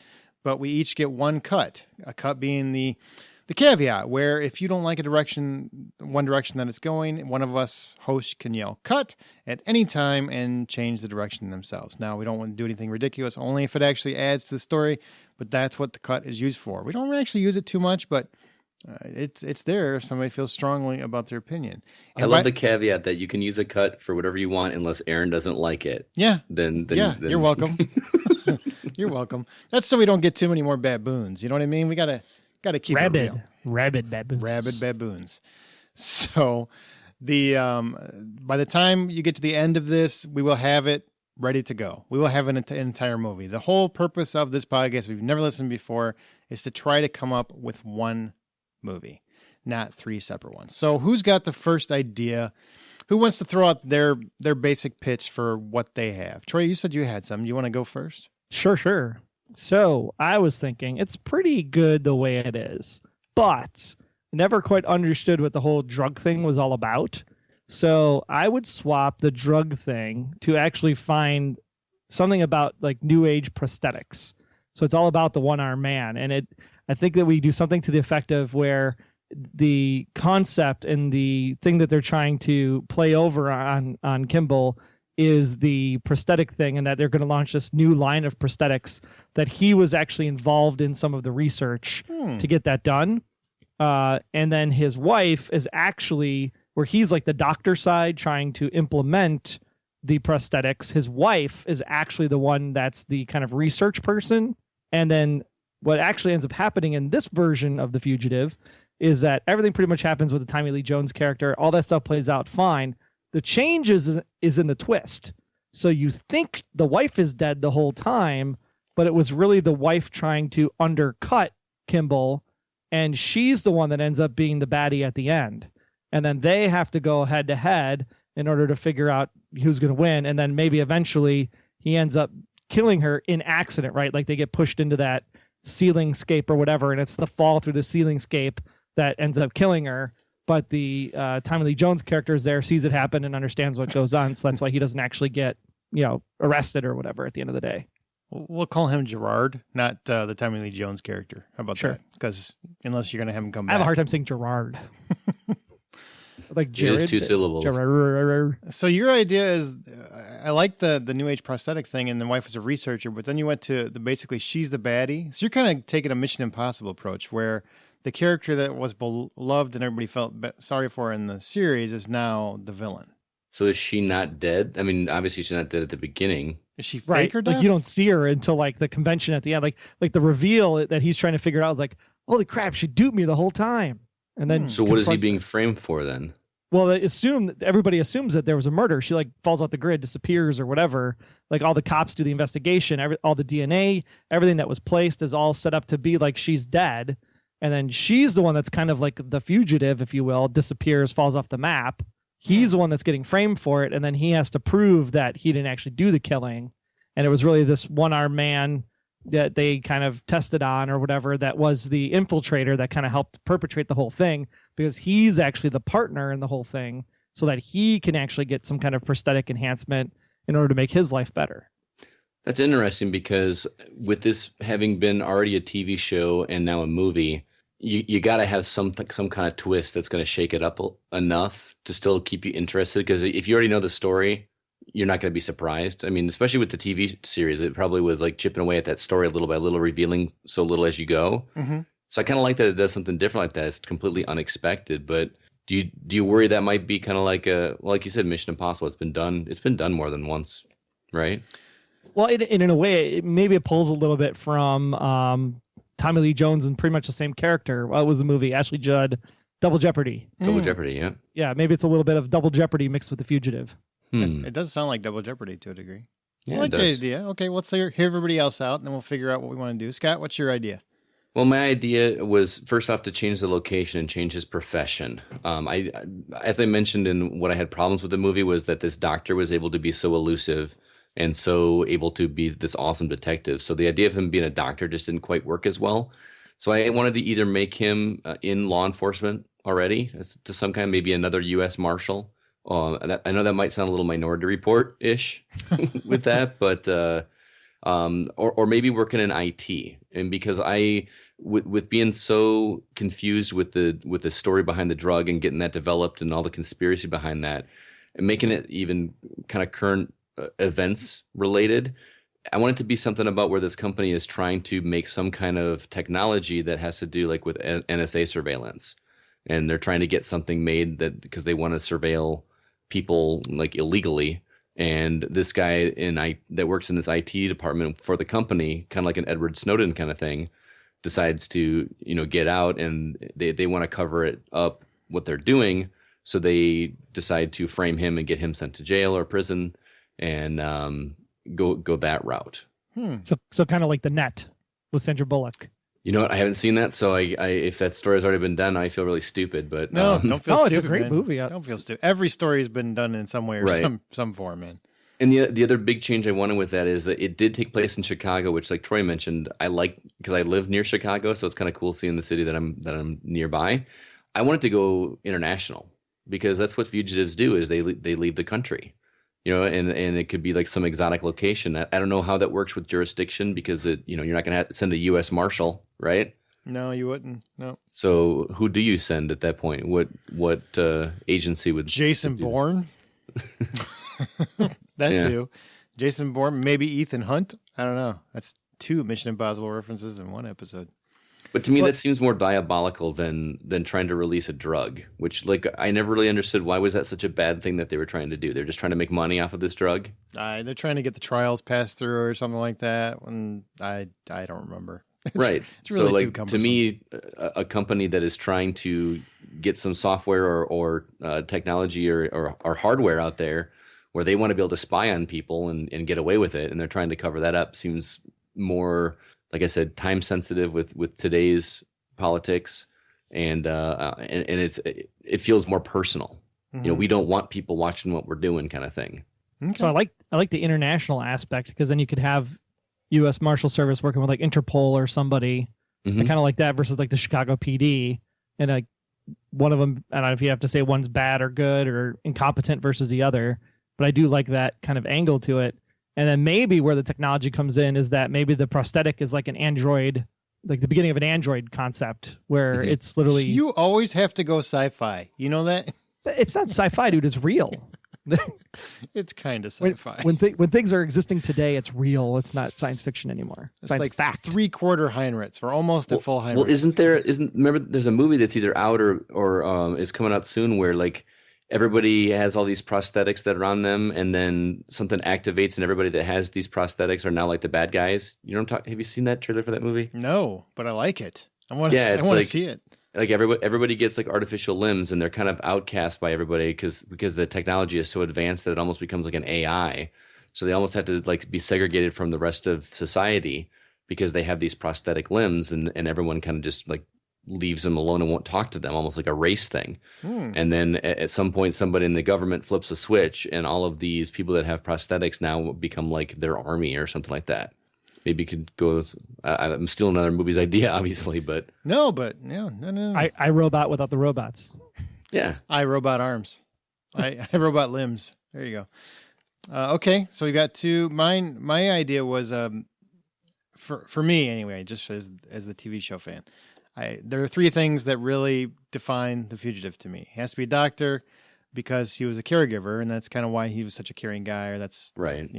Speaker 1: but we each get one cut, a cut being the caveat, where if you don't like one direction that it's going, one of us hosts can yell cut at any time and change the direction themselves. Now, we don't want to do anything ridiculous, only if it actually adds to the story, but that's what the cut is used for. We don't actually use it too much, but it's there if somebody feels strongly about their opinion. And
Speaker 2: I love the caveat that you can use a cut for whatever you want unless Aaron doesn't like it.
Speaker 1: Yeah.
Speaker 2: Then
Speaker 1: you're welcome. You're welcome. That's so we don't get too many more baboons. You know what I mean? We gotta keep it real.
Speaker 3: Rabid
Speaker 1: baboons. So by the time you get to the end of this, we will have it ready to go. We will have an entire movie. The whole purpose of this podcast, if you've never listened before, is to try to come up with one movie, not 3 separate ones. So who's got the first idea? Who wants to throw out their basic pitch for what they have? Troy, you said you had some. You want to go first?
Speaker 3: Sure. So I was thinking it's pretty good the way it is, but never quite understood what the whole drug thing was all about. So I would swap the drug thing to actually find something about like new age prosthetics. So it's all about the one-armed man. And I think that we do something to the effect of where the concept and the thing that they're trying to play over on Kimble is the prosthetic thing, and that they're going to launch this new line of prosthetics that he was actually involved in some of the research to get that done. And then his wife is actually, where he's like the doctor side trying to implement the prosthetics. His wife is actually the one that's the kind of research person. And then what actually ends up happening in this version of The Fugitive is that everything pretty much happens with the Tommy Lee Jones character. All that stuff plays out fine. The change is in the twist. So you think the wife is dead the whole time, but it was really the wife trying to undercut Kimble, and she's the one that ends up being the baddie at the end. And then they have to go head to head in order to figure out who's going to win. And then maybe eventually he ends up killing her in accident, right? Like they get pushed into that ceiling scape or whatever, and it's the fall through the ceiling scape that ends up killing her. But the Tommy Lee Jones character is there, sees it happen, and understands what goes on. So that's why he doesn't actually get, arrested or whatever at the end of the day.
Speaker 1: We'll call him Gerard, not the Tommy Lee Jones character. How about that? Because unless you're going to have him come back.
Speaker 3: I have a hard time saying Gerard. Like Jared.
Speaker 2: It is 2 syllables.
Speaker 3: Gerard.
Speaker 1: So your idea is, I like the new age prosthetic thing, and the wife was a researcher, but then you went to basically she's the baddie. So you're kind of taking a Mission Impossible approach where the character that was beloved and everybody felt sorry for in the series is now the villain.
Speaker 2: So is she not dead? I mean, obviously she's not dead at the beginning.
Speaker 1: Is she fake
Speaker 3: Right.
Speaker 1: or death?
Speaker 3: Like you don't see her until like the convention at the end. Like the reveal that he's trying to figure out is like, holy crap, she duped me the whole time. And then
Speaker 2: So what is he
Speaker 3: confronts
Speaker 2: being
Speaker 3: her.
Speaker 2: framed for then?
Speaker 3: Well, everybody assumes that there was a murder. She like falls off the grid, disappears or whatever. Like all the cops do the investigation, all the DNA, everything that was placed is all set up to be like she's dead. And then she's the one that's kind of like the fugitive, if you will, disappears, falls off the map. He's the one that's getting framed for it. And then he has to prove that he didn't actually do the killing. And it was really this one-armed man that they kind of tested on or whatever that was the infiltrator that kind of helped perpetrate the whole thing, because he's actually the partner in the whole thing, so that he can actually get some kind of prosthetic enhancement in order to make his life better.
Speaker 2: That's interesting, because with this having been already a TV show and now a movie, you got to have some kind of twist that's going to shake it up enough to still keep you interested. Because if you already know the story, you're not going to be surprised. I mean, especially with the TV series, it probably was like chipping away at that story little by little, revealing so little as you go.
Speaker 1: Mm-hmm.
Speaker 2: So I kind of like that it does something different like that. It's completely unexpected. But do you worry that might be kind of like like you said, Mission Impossible? It's been done more than once, right?
Speaker 3: Well, in a way, maybe it pulls a little bit from Tommy Lee Jones and pretty much the same character. What was the movie? Ashley Judd, Double Jeopardy.
Speaker 2: Double Jeopardy, yeah.
Speaker 3: Yeah, maybe it's a little bit of Double Jeopardy mixed with The Fugitive.
Speaker 1: It does sound like Double Jeopardy to a degree.
Speaker 2: Yeah,
Speaker 1: I like
Speaker 2: it
Speaker 1: the
Speaker 2: does.
Speaker 1: idea. Okay, let's hear everybody else out, and then we'll figure out what we want to do. Scott, what's your idea?
Speaker 2: Well, my idea was first off to change the location and change his profession. As I mentioned in what I had problems with the movie was that this doctor was able to be so elusive and so able to be this awesome detective. So the idea of him being a doctor just didn't quite work as well. So I wanted to either make him in law enforcement already to some kind, maybe another US Marshal. I know that might sound a little Minority Report-ish with that, but or maybe working in IT. And because with being so confused with the story behind the drug and getting that developed and all the conspiracy behind that, and making it even kind of current events related, I want it to be something about where this company is trying to make some kind of technology that has to do like with NSA surveillance, and they're trying to get something made that because they want to surveil people like illegally. And this guy that works in this IT department for the company, kind of like an Edward Snowden kind of thing, decides to get out, and they want to cover it up what they're doing. So they decide to frame him and get him sent to jail or prison, and go that route.
Speaker 3: So kind of like The Net with Sandra Bullock.
Speaker 2: You know what? I haven't seen that, so I if that story has already been done, I feel really stupid. But
Speaker 1: No, don't feel stupid.
Speaker 3: It's a great
Speaker 1: man.
Speaker 3: movie.
Speaker 1: Don't feel stupid. Every story has been done in some way or
Speaker 2: Right.
Speaker 1: some form, man.
Speaker 2: And the other big change I wanted with that is that it did take place in Chicago, which, like Troy mentioned, I like because I live near Chicago, so it's kind of cool seeing the city that I'm nearby. I wanted to go international because that's what fugitives do: is they leave the country, and it could be like some exotic location. I don't know how that works with jurisdiction because you're not going to send a U.S. Marshal, right?
Speaker 1: No, you wouldn't. No.
Speaker 2: So who do you send at that point? What agency would
Speaker 1: Jason Bourne? That's
Speaker 2: Yeah.
Speaker 1: who. Jason Bourne, maybe Ethan Hunt. I don't know. That's two Mission Impossible references in one episode.
Speaker 2: But to me, that seems more diabolical than trying to release a drug, which I never really understood. Why was that such a bad thing that they were trying to do? They're just trying to make money off of this drug.
Speaker 1: They're trying to get the trials passed through or something like that. And I don't remember.
Speaker 2: Right.
Speaker 1: It's really too
Speaker 2: to
Speaker 1: cumbersome.
Speaker 2: me, a company that is trying to get some software or technology or hardware out there where they want to be able to spy on people and get away with it, and they're trying to cover that up, seems more, like I said, time sensitive with today's politics, and it feels more personal.
Speaker 1: Mhm.
Speaker 2: We don't want people watching what we're doing, kind of thing.
Speaker 1: Okay.
Speaker 3: So I like the international aspect, because then you could have U.S. Marshal Service working with like Interpol or somebody,
Speaker 2: Mhm.
Speaker 3: kind of like that, versus like the Chicago PD, and like one of them. I don't know if you have to say one's bad or good or incompetent versus the other, but I do like that kind of angle to it. And then maybe where the technology comes in is that maybe the prosthetic is like an android, like the beginning of an android concept, where
Speaker 2: Mhm.
Speaker 3: it's literally
Speaker 1: You always have to go sci-fi. You know that?
Speaker 3: it's not sci-fi, dude. It's real.
Speaker 1: It's kind of
Speaker 3: when
Speaker 1: sci-fi.
Speaker 3: when things are existing today, it's real. It's not science fiction anymore.
Speaker 1: It's
Speaker 3: Science
Speaker 1: like
Speaker 3: fact.
Speaker 1: 3/4 Heinrichs. We're almost at full Heinrichs.
Speaker 2: Well, remember there's a movie that's either out or is coming out soon where like everybody has all these prosthetics that are on them, and then something activates, and everybody that has these prosthetics are now like the bad guys. You know what I'm talking? Have you seen that trailer for that movie?
Speaker 1: No, but I like it. I want to see it.
Speaker 2: Like everybody gets like artificial limbs, and they're kind of outcast by everybody because the technology is so advanced that it almost becomes like an AI. So they almost have to like be segregated from the rest of society because they have these prosthetic limbs, and everyone kind of just like leaves them alone and won't talk to them, almost like a race thing. And then at some point, somebody in the government flips a switch, and all of these people that have prosthetics now become like their army or something like that. Maybe you could go. I'm stealing another movie's idea, obviously, but
Speaker 1: no.
Speaker 3: I Robot without the robots.
Speaker 2: Yeah,
Speaker 1: I Robot arms. I Robot limbs. There you go. Okay, so we got two. My idea was for me anyway, just as the TV show fan. There are three things that really define the Fugitive to me. He has to be a doctor because he was a caregiver, and that's kind of why he was such a caring guy. Or that's
Speaker 2: right.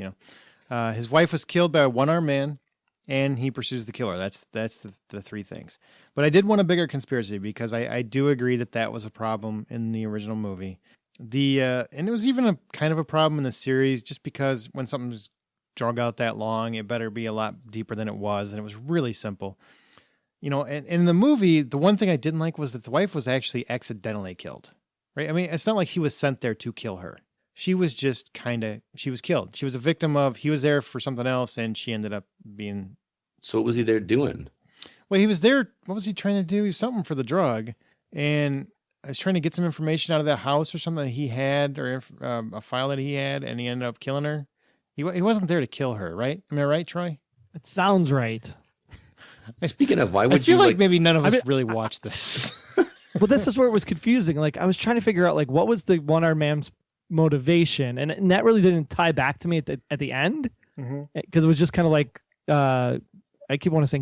Speaker 1: His wife was killed by a one-armed man, and he pursues the killer. That's the three things. But I did want a bigger conspiracy because I do agree that was a problem in the original movie. And it was even a kind of a problem in the series, just because when something's drug out that long, it better be a lot deeper than it was, and it was really simple. And in the movie, the one thing I didn't like was that the wife was actually accidentally killed, right? I mean, it's not like he was sent there to kill her. She was just she was killed. She was a victim of, he was there for something else, and she ended up being.
Speaker 2: So what was he there doing?
Speaker 1: Well, he was there. What was he trying to do? Something for the drug. And I was trying to get some information out of that house or something that he had, or a file that he had, and he ended up killing her. He wasn't there to kill her, right? Am I right, Troy?
Speaker 3: It sounds right.
Speaker 2: Speaking of, why would
Speaker 1: I feel like maybe none of us really watched this.
Speaker 3: Well, this is where it was confusing. Like, I was trying to figure out, like, what was the one-armed man's motivation, and that really didn't tie back to me at the end, because it was just kind of like I keep wanting to say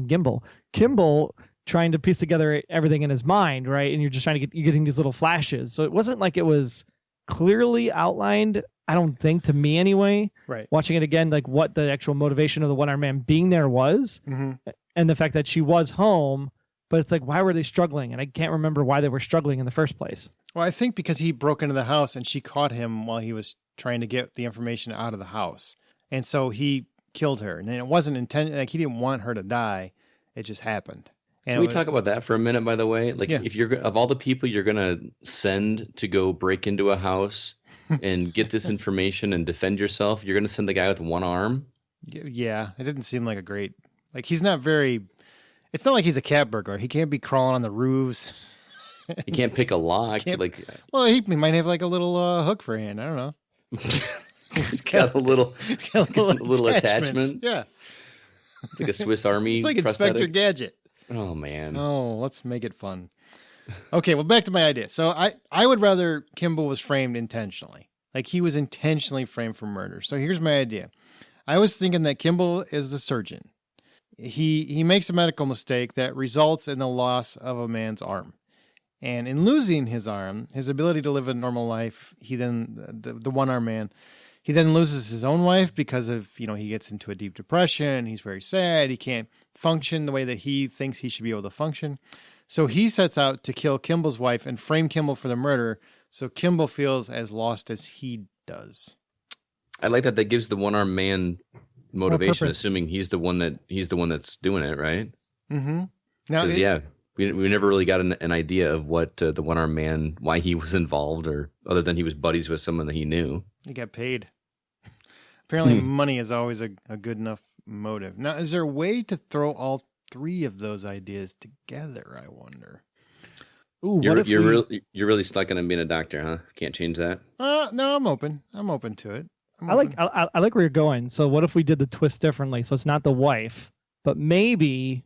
Speaker 3: Kimble trying to piece together everything in his mind, right? And you're just you're getting these little flashes. So it wasn't like it was clearly outlined, I don't think, to me anyway.
Speaker 1: Right.
Speaker 3: Watching it again, like what the actual motivation of the one-armed man being there was, and the fact that she was home. But it's like, why were they struggling? And I can't remember why they were struggling in the first place.
Speaker 1: Well, I think because he broke into the house and she caught him while he was trying to get the information out of the house. And so he killed her. And it wasn't intended, like he didn't want her to die. It just happened. And
Speaker 2: Can we talk about that for a minute, by the way? Like, if you're, of all the people you're going to send to go break into a house and get this information and defend yourself, you're going to send the guy with one arm?
Speaker 1: Yeah, it didn't seem like a great, like he's not very, it's not like he's a cat burglar. He can't be crawling on the roofs.
Speaker 2: He can't pick a lock.
Speaker 1: Well, he might have like a little hook for a hand. I don't know.
Speaker 2: He's got a little attachment.
Speaker 1: Yeah.
Speaker 2: It's like a Swiss Army
Speaker 1: It's like
Speaker 2: prosthetic.
Speaker 1: Inspector Gadget.
Speaker 2: Oh, man.
Speaker 1: Oh, let's make it fun. Okay, well, back to my idea. So I would rather Kimble was framed intentionally. Like he was intentionally framed for murder. So here's my idea. I was thinking that Kimble is the surgeon. He makes a medical mistake that results in the loss of a man's arm. And in losing his arm, his ability to live a normal life, he then, the one-armed man, he then loses his own wife because of, he gets into a deep depression. He's very sad. He can't function the way that he thinks he should be able to function. So he sets out to kill Kimble's wife and frame Kimble for the murder. So Kimble feels as lost as he does.
Speaker 2: I like that gives the one-armed man motivation,
Speaker 3: purpose.
Speaker 2: assuming he's the one that's doing it, right?
Speaker 1: Mm-hmm. Now,
Speaker 2: we never really got an idea of what the one-armed man, why he was involved, or other than he was buddies with someone that he knew.
Speaker 1: He got paid. Apparently, money is always a good enough motive. Now, is there a way to throw all three of those ideas together? I wonder.
Speaker 3: Ooh,
Speaker 2: you're really stuck on being a doctor, huh? Can't change that.
Speaker 1: No, I'm open. I'm open to it.
Speaker 3: I like where you're going. So what if we did the twist differently? So it's not the wife, but maybe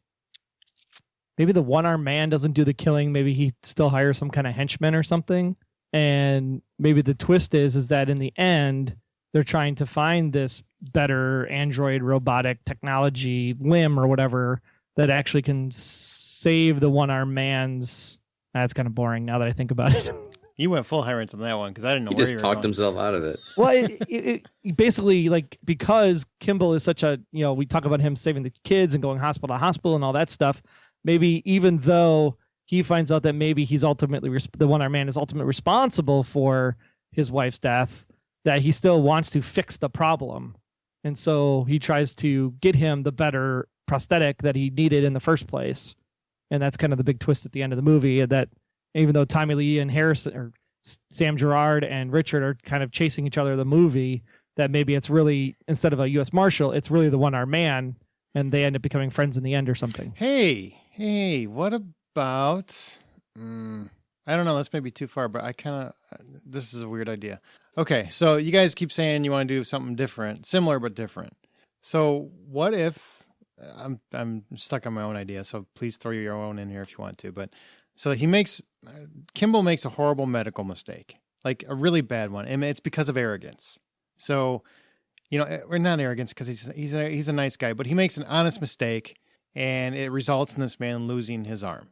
Speaker 3: the one-armed man doesn't do the killing. Maybe he still hires some kind of henchman or something. And maybe the twist is that in the end, they're trying to find this better android robotic technology limb or whatever that actually can save the one-armed man's. That's kind of boring now that I think about it.
Speaker 1: You went full Hirons on that one because I didn't know
Speaker 2: he
Speaker 1: where
Speaker 2: just talked himself out of it.
Speaker 3: Well, it basically, like, because Kimble is such a, we talk about him saving the kids and going hospital to hospital and all that stuff. Maybe even though he finds out that maybe he's ultimately, the one-armed man is ultimately responsible for his wife's death, that he still wants to fix the problem. And so he tries to get him the better prosthetic that he needed in the first place. And that's kind of the big twist at the end of the movie, that even though Tommy Lee and Harrison or Sam Gerard and Richard are kind of chasing each other in the movie, that maybe it's really, instead of a US Marshal, it's really the one-armed man, and they end up becoming friends in the end or something.
Speaker 1: Hey, what about... I don't know, that's maybe too far, but this is a weird idea. Okay, so you guys keep saying you want to do something different, similar but different. So what if... I'm stuck on my own idea, so please throw your own in here if you want to. But so Kimble makes a horrible medical mistake, like a really bad one, and it's because of arrogance. So, or not arrogance, because he's a nice guy, but he makes an honest mistake, and it results in this man losing his arm.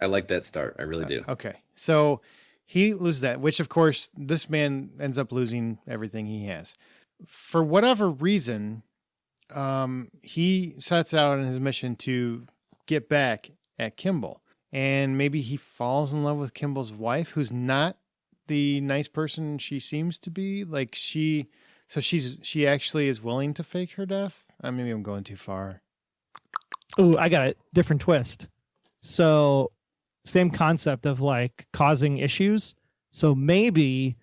Speaker 2: I like that start. I really do.
Speaker 1: Okay, so he loses that, which of course this man ends up losing everything he has for whatever reason. He sets out on his mission to get back at Kimble, and maybe he falls in love with Kimble's wife, who's not the nice person she seems to be. Like she actually is willing to fake her death. Maybe I'm going too far.
Speaker 3: Oh, I got it. Different twist. So same concept of like causing issues. So maybe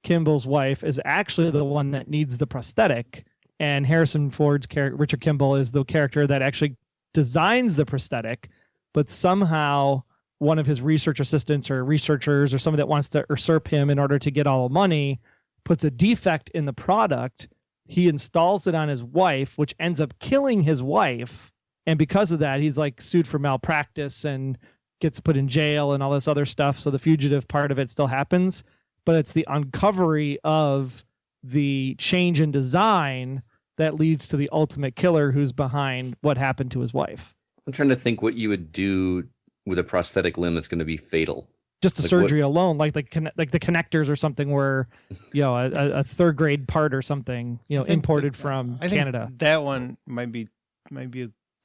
Speaker 3: Kimble's wife is actually the one that needs the prosthetic. And Harrison Ford's character, Richard Kimble, is the character that actually designs the prosthetic, but somehow one of his research assistants or researchers or somebody that wants to usurp him in order to get all the money puts a defect in the product. He installs it on his wife, which ends up killing his wife. And because of that, he's like sued for malpractice and gets put in jail and all this other stuff. So the fugitive part of it still happens, but it's the uncovery of the change in design that leads to the ultimate killer who's behind what happened to his wife.
Speaker 2: I'm trying to think what you would do with a prosthetic limb that's going to be fatal.
Speaker 3: Just the surgery alone, like the connectors or something, where a third grade part or something, imported from Canada.
Speaker 1: Think that one might be.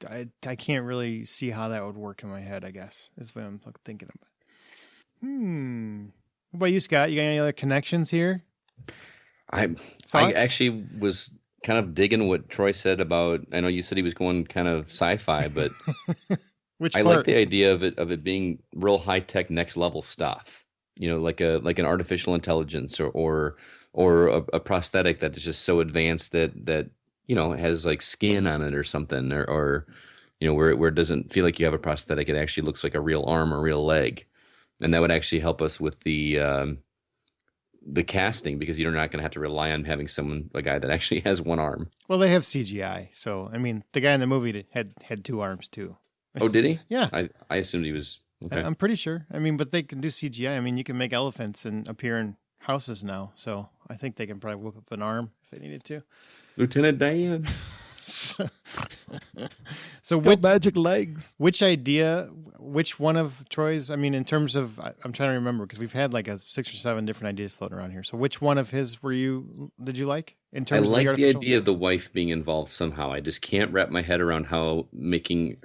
Speaker 1: I can't really see how that would work in my head. I guess is what I'm thinking about. What about you, Scott? You got any other connections here?
Speaker 2: I actually was kind of digging what Troy said about. I know you said he was going kind of sci-fi, but
Speaker 1: Which
Speaker 2: I
Speaker 1: part?
Speaker 2: like the idea of it being real high tech, next level stuff. Like an artificial intelligence or a prosthetic that is just so advanced that has like skin on it or something, or where it doesn't feel like you have a prosthetic. It actually looks like a real arm or real leg, and that would actually help us with the casting, because you're not going to have to rely on having a guy that actually has one arm.
Speaker 1: Well, they have CGI, so the guy in the movie had two arms too.
Speaker 2: Oh, did he?
Speaker 1: Yeah,
Speaker 2: I assumed he was. Okay.
Speaker 1: I'm pretty sure. But they can do CGI. You can make elephants and appear in houses now, so I think they can probably whip up an arm if they needed to.
Speaker 2: Lieutenant Dan.
Speaker 1: So
Speaker 3: with magic legs.
Speaker 1: Which one of Troy's, in terms of, I'm trying to remember, because we've had like 6 or 7 different ideas floating around here. So which one of his did you like? In terms
Speaker 2: I like
Speaker 1: of
Speaker 2: the idea of the wife being involved somehow. I just can't wrap my head around how making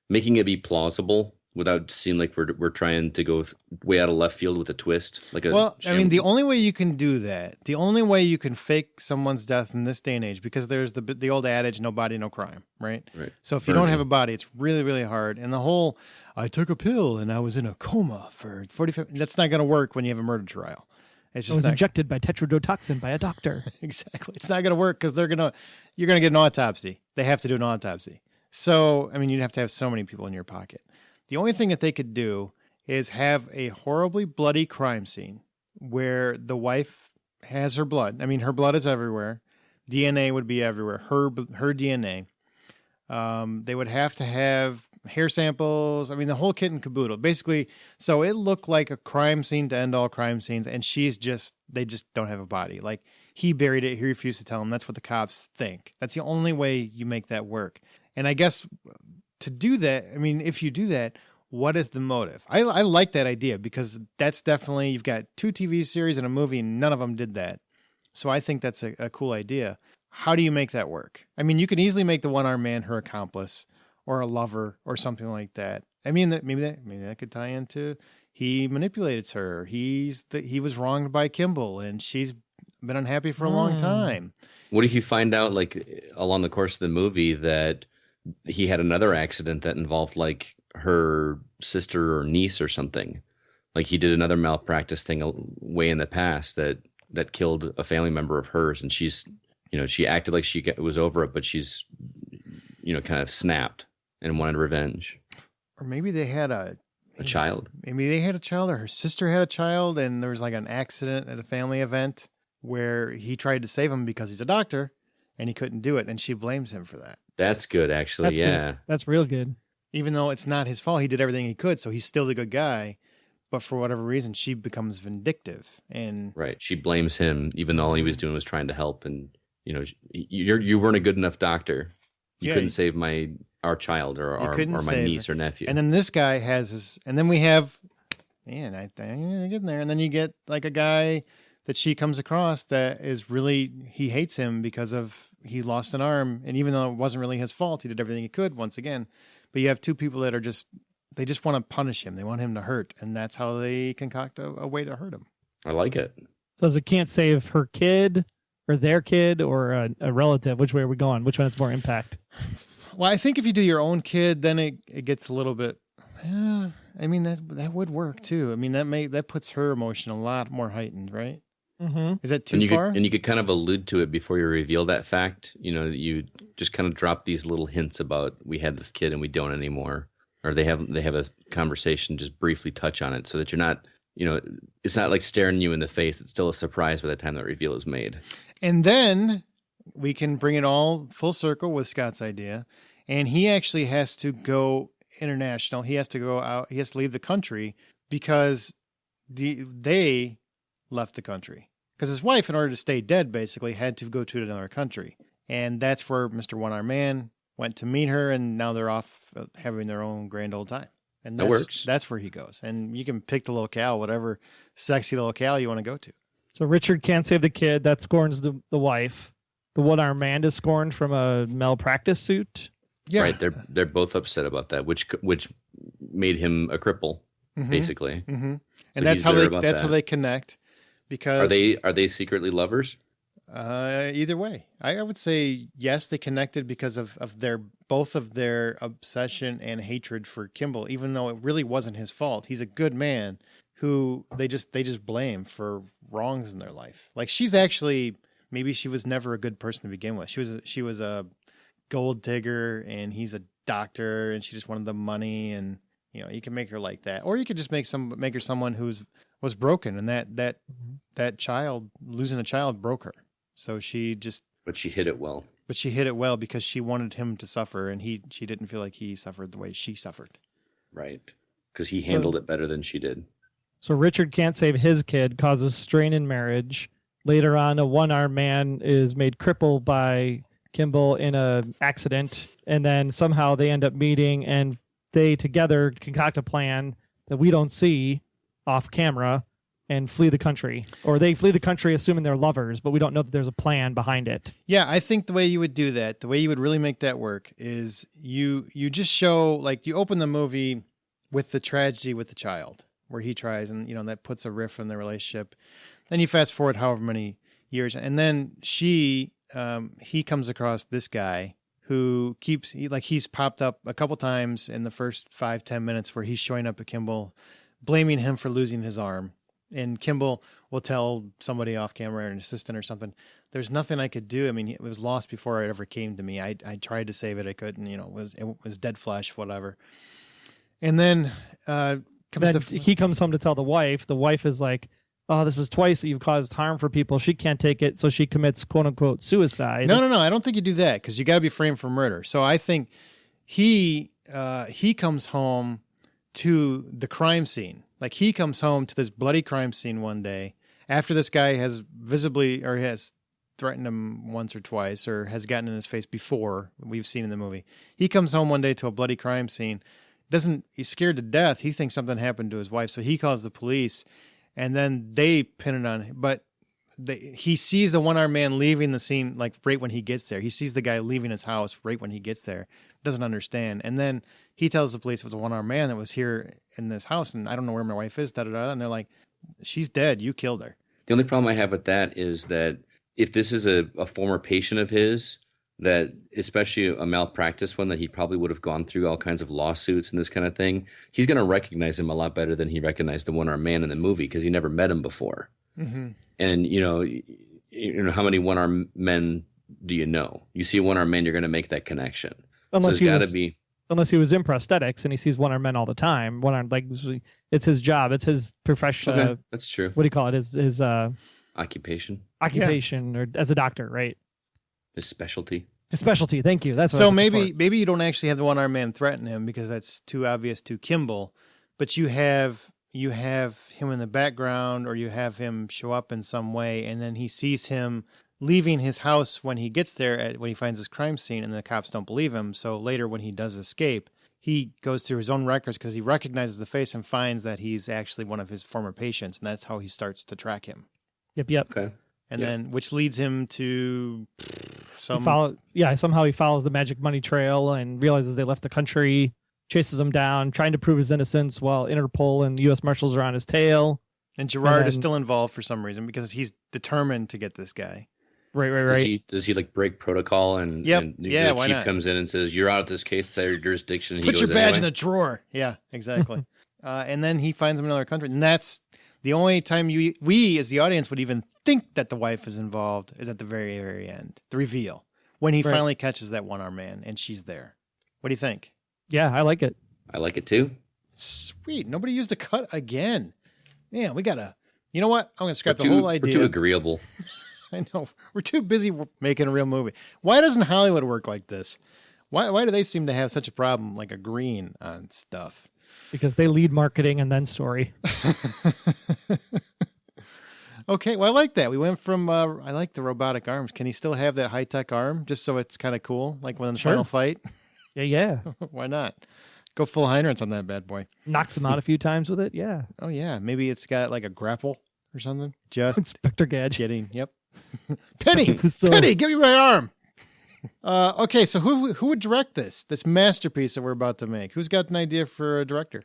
Speaker 2: it be plausible without seeming like we're trying to go way out of left field with a twist.
Speaker 1: The only way you can do that, the only way you can fake someone's death in this day and age, because there's the old adage, no body, no crime, right?
Speaker 2: Right.
Speaker 1: So if you don't have a body, it's really, really hard. And the whole, I took a pill and I was in a coma for 45, that's not going to work when you have a murder trial. It's just
Speaker 3: injected by tetrodotoxin by a doctor.
Speaker 1: Exactly. It's not going to work because you're going to get an autopsy. They have to do an autopsy. So, you'd have to have so many people in your pocket. The only thing that they could do is have a horribly bloody crime scene where the wife has her blood. Her blood is everywhere. DNA would be everywhere. Her DNA. They would have to have hair samples. The whole kit and caboodle. Basically, so it looked like a crime scene to end all crime scenes, and they just don't have a body. Like, he buried it. He refused to tell them. That's what the cops think. That's the only way you make that work. And I guess to do that, if you do that, what is the motive? I like that idea, because that's definitely, you've got 2 TV series and a movie, and none of them did that. So I think that's a cool idea. How do you make that work? You can easily make the one-armed man her accomplice or a lover or something like that. Maybe that could tie into he manipulates her. He was wronged by Kimble, and she's been unhappy for a long time.
Speaker 2: What if you find out, like, along the course of the movie that he had another accident that involved, like, her sister or niece or something? Like, he did another malpractice thing way in the past that killed a family member of hers, and she's, she acted like she was over it, but she's, kind of snapped and wanted revenge.
Speaker 1: Or maybe they had a
Speaker 2: child.
Speaker 1: Maybe they had a child, or her sister had a child, and there was like an accident at a family event where he tried to save him because he's a doctor, and he couldn't do it, and she blames him for that.
Speaker 2: That's good, actually.
Speaker 3: Good. That's real good.
Speaker 1: Even though it's not his fault, he did everything he could, so he's still the good guy. But for whatever reason, she becomes vindictive, and
Speaker 2: right, she blames him, even though all he was doing was trying to help. And you weren't a good enough doctor. You couldn't save our child or my niece or nephew.
Speaker 1: And then this guy has his, and then we have, man, I get in there, and then you get like a guy that she comes across that is really, he hates him because of he lost an arm, and even though it wasn't really his fault, he did everything he could once again. But you have two people that are they just want to punish him. They want him to hurt, and that's how they concoct a way to hurt him.
Speaker 2: I like it.
Speaker 3: So it can't save her kid or their kid or a relative. Which way are we going? Which one has more impact?
Speaker 1: Well, I think if you do your own kid, then it gets a little bit. I mean that would work too. I mean that puts her emotion a lot more heightened, right?
Speaker 3: Mm-hmm.
Speaker 1: Is that too far?
Speaker 2: And you could kind of allude to it before you reveal that fact. You just kind of drop these little hints about we had this kid and we don't anymore, or they have a conversation, just briefly touch on it, so that you're not, it's not like staring you in the face. It's still a surprise by the time that reveal is made.
Speaker 1: And then we can bring it all full circle with Scott's idea, and he actually has to go international. He has to go out. He has to leave the country because they left the country. Because his wife, in order to stay dead, basically had to go to another country. And that's where Mr. One-Armed Man went to meet her, and now they're off having their own grand old time. And
Speaker 2: that works.
Speaker 1: That's where he goes. And you can pick the locale, whatever sexy locale you want to go to.
Speaker 3: So Richard can't save the kid. That scorns the wife. The One-Armed Man is scorned from a malpractice suit.
Speaker 1: Yeah.
Speaker 2: Right. They're both upset about that, which made him a cripple, basically.
Speaker 1: Mm-hmm.
Speaker 2: So
Speaker 1: and that's how they connect. Because
Speaker 2: are they secretly lovers?
Speaker 1: Either way, I would say yes. They connected because of both of their obsession and hatred for Kimble, even though it really wasn't his fault. He's a good man who they just blame for wrongs in their life. Like she's actually, maybe she was never a good person to begin with. She was a gold digger, and he's a doctor, and she just wanted the money, and you can make her like that, or you could just make her someone was broken, and that child, losing a child, broke her. So but
Speaker 2: she hid it well.
Speaker 1: But she hid it well because she wanted him to suffer, and she didn't feel like he suffered the way she suffered.
Speaker 2: Right. Because he handled it better than she did.
Speaker 3: So Richard can't save his kid, causes strain in marriage. Later on, a one-armed man is made crippled by Kimble in an accident, and then somehow they end up meeting, and they together concoct a plan that we don't see off camera and flee the country. Or they flee the country assuming they're lovers, but we don't know that there's a plan behind it.
Speaker 1: Yeah, I think the way you would do that, the way you would really make that work is you just show, like, you open the movie with the tragedy with the child, where he tries, and that puts a riff in the relationship. Then you fast forward however many years, and then he comes across this guy who he's popped up a couple times in the first 5-10 minutes where he's showing up at Kimble, blaming him for losing his arm. And Kimble will tell somebody off camera, an assistant or something, there's nothing I could do. I mean, it was lost before it ever came to me. I tried to save it. I couldn't, it was dead flesh, whatever. And then
Speaker 3: he comes home to tell the wife. The wife is like, oh, this is twice that you've caused harm for people. She can't take it, so she commits quote unquote suicide.
Speaker 1: No. I don't think you do that, because you got to be framed for murder. So I think he comes home to the crime scene. Like, he comes home to this bloody crime scene one day after this guy has has threatened him once or twice, or has gotten in his face before, we've seen in the movie. He comes home one day to a bloody crime scene. He's scared to death. He thinks something happened to his wife, so he calls the police, and then they pin it on him. But he sees the one-armed man leaving the scene, like, right when he gets there. He sees the guy leaving his house right when he gets there. Doesn't understand. And then he tells the police it was a one-armed man that was here in this house, and I don't know where my wife is, da-da-da. And they're like, she's dead. You killed her.
Speaker 2: The only problem I have with that is that if this is a former patient of his, that especially a malpractice one that he probably would have gone through all kinds of lawsuits and this kind of thing, he's going to recognize him a lot better than he recognized the one-armed man in the movie because he never met him before.
Speaker 1: Mm-hmm.
Speaker 2: And, you know, how many one-armed men do you know? You see a one-armed man, you're going to make that connection.
Speaker 3: Unless
Speaker 2: so
Speaker 3: he
Speaker 2: got
Speaker 3: was,
Speaker 2: to be.
Speaker 3: Unless he was in prosthetics and he sees one-armed men all the time. One-armed, like, it's his job. It's his profession.
Speaker 2: Okay, that's true.
Speaker 3: What do you call it? His
Speaker 2: occupation.
Speaker 3: Occupation, or as a doctor, right?
Speaker 2: His specialty.
Speaker 3: His specialty. Thank you. That's what
Speaker 1: so maybe you don't actually have the one-armed man threaten him because that's too obvious to Kimble, but you have him in the background, or you have him show up in some way, and then he sees him leaving his house when he gets there, when he finds his crime scene, and the cops don't believe him. So later, when he does escape, he goes through his own records because he recognizes the face and finds that he's actually one of his former patients, and that's how he starts to track him.
Speaker 3: Yep.
Speaker 2: Okay.
Speaker 1: And then, which leads him to
Speaker 3: somehow he follows the magic money trail and realizes they left the country, chases him down, trying to prove his innocence while Interpol and US Marshals are on his tail.
Speaker 1: And Gerard is still involved for some reason because he's determined to get this guy.
Speaker 3: Right.
Speaker 2: Does he like break protocol and the chief comes in and says, "You're out of this case, it's out of your jurisdiction." And
Speaker 1: Put your badge in the drawer. Yeah, exactly. And then he finds him in another country, and that's the only time we as the audience would even think that the wife is involved is at the very, very end, the reveal, when he finally catches that one-armed man and she's there. What do you think?
Speaker 3: Yeah, I like it.
Speaker 2: I like it too.
Speaker 1: Sweet. Nobody used a cut again. Man, we gotta. You know what? I'm gonna scrap the whole idea.
Speaker 2: We're too agreeable.
Speaker 1: I know. We're too busy making a real movie. Why doesn't Hollywood work like this? Why do they seem to have such a problem, like agreeing on stuff?
Speaker 3: Because they lead marketing and then story.
Speaker 1: Okay, well, I like that. We went from, I like the robotic arms. Can he still have that high-tech arm, just so it's kind of cool, like when in the final fight?
Speaker 3: Yeah.
Speaker 1: Why not? Go full hindrance on that bad boy.
Speaker 3: Knocks him out a few times with it, yeah.
Speaker 1: Oh, yeah. Maybe it's got like a grapple or something. Just
Speaker 3: Inspector Gadget.
Speaker 1: kidding. Yep. Penny, give me my arm. Okay, so who would direct this masterpiece that we're about to make? Who's got an idea for a director?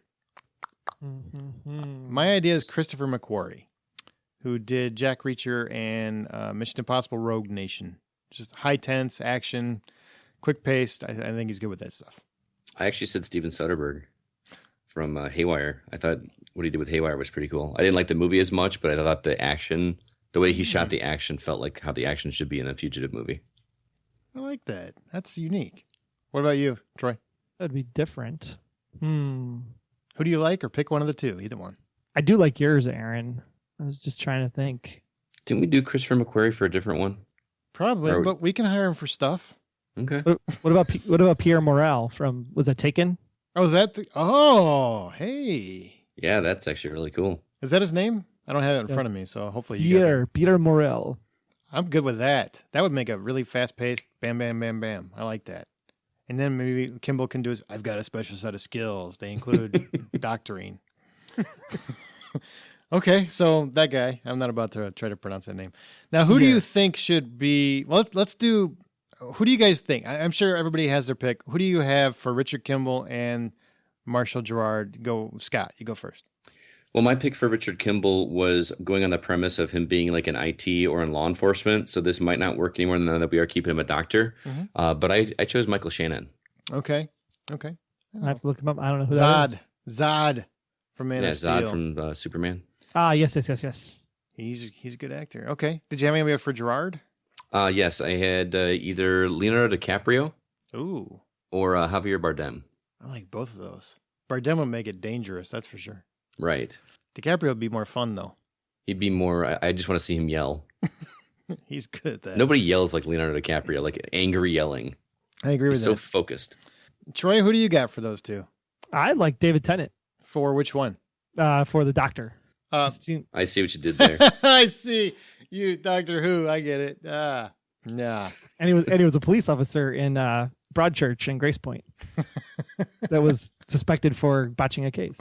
Speaker 1: My idea is Christopher McQuarrie, who did Jack Reacher and Mission Impossible Rogue Nation. Just high tense action, quick paced. I think he's good with that stuff.
Speaker 2: I actually said Steven Soderbergh from Haywire. I thought what he did with Haywire was pretty cool. I didn't like the movie as much, but I thought the action, the way he shot the action, felt like how the action should be in a Fugitive movie.
Speaker 1: I like that. That's unique. What about you, Troy?
Speaker 3: That'd be different.
Speaker 1: Who do you like, or pick one of the two? Either one.
Speaker 3: I do like yours, Aaron. I was just trying to think.
Speaker 2: Didn't we do Christopher McQuarrie for a different one?
Speaker 1: Probably, but we can hire him for stuff.
Speaker 2: Okay.
Speaker 3: What about Pierre Morel from, was that Taken?
Speaker 1: Oh, is that hey.
Speaker 2: Yeah, that's actually really cool.
Speaker 1: Is that his name? I don't have it in front of me, so hopefully you
Speaker 3: Pierre Morel.
Speaker 1: I'm good with that. That would make a really fast-paced bam, bam, bam, bam. I like that. And then maybe Kimble can do his, I've got a special set of skills. They include doctoring. Okay, so that guy. I'm not about to try to pronounce that name. Now, who do you think should be... Well, let's do... Who do you guys think? I'm sure everybody has their pick. Who do you have for Richard Kimble and Marshal Gerard? Go, Scott. You go first.
Speaker 2: Well, my pick for Richard Kimble was going on the premise of him being like in IT or in law enforcement. So this might not work anymore now that we are keeping him a doctor. But I chose Michael Shannon.
Speaker 1: Okay.
Speaker 3: I have to look him up. I don't know who that is.
Speaker 1: Zod from Man of Steel.
Speaker 2: Zod from Superman.
Speaker 3: Yes.
Speaker 1: He's a good actor. Okay. Did you have anybody for Gerard?
Speaker 2: Yes, I had either Leonardo DiCaprio or Javier Bardem.
Speaker 1: I like both of those. Bardem would make it dangerous, that's for sure.
Speaker 2: Right.
Speaker 1: DiCaprio would be more fun, though.
Speaker 2: He'd be more... I just want to see him yell.
Speaker 1: He's good at that.
Speaker 2: Nobody yells like Leonardo DiCaprio, like angry yelling.
Speaker 1: I agree with that.
Speaker 2: He's so focused.
Speaker 1: Troy, who do you got for those two?
Speaker 3: I like David Tennant.
Speaker 1: For which one?
Speaker 3: For the Doctor.
Speaker 2: I see what you did there.
Speaker 1: I see. You, Doctor Who, I get it. Yeah.
Speaker 3: And he was a police officer in Broadchurch in Grace Point that was suspected for botching a case.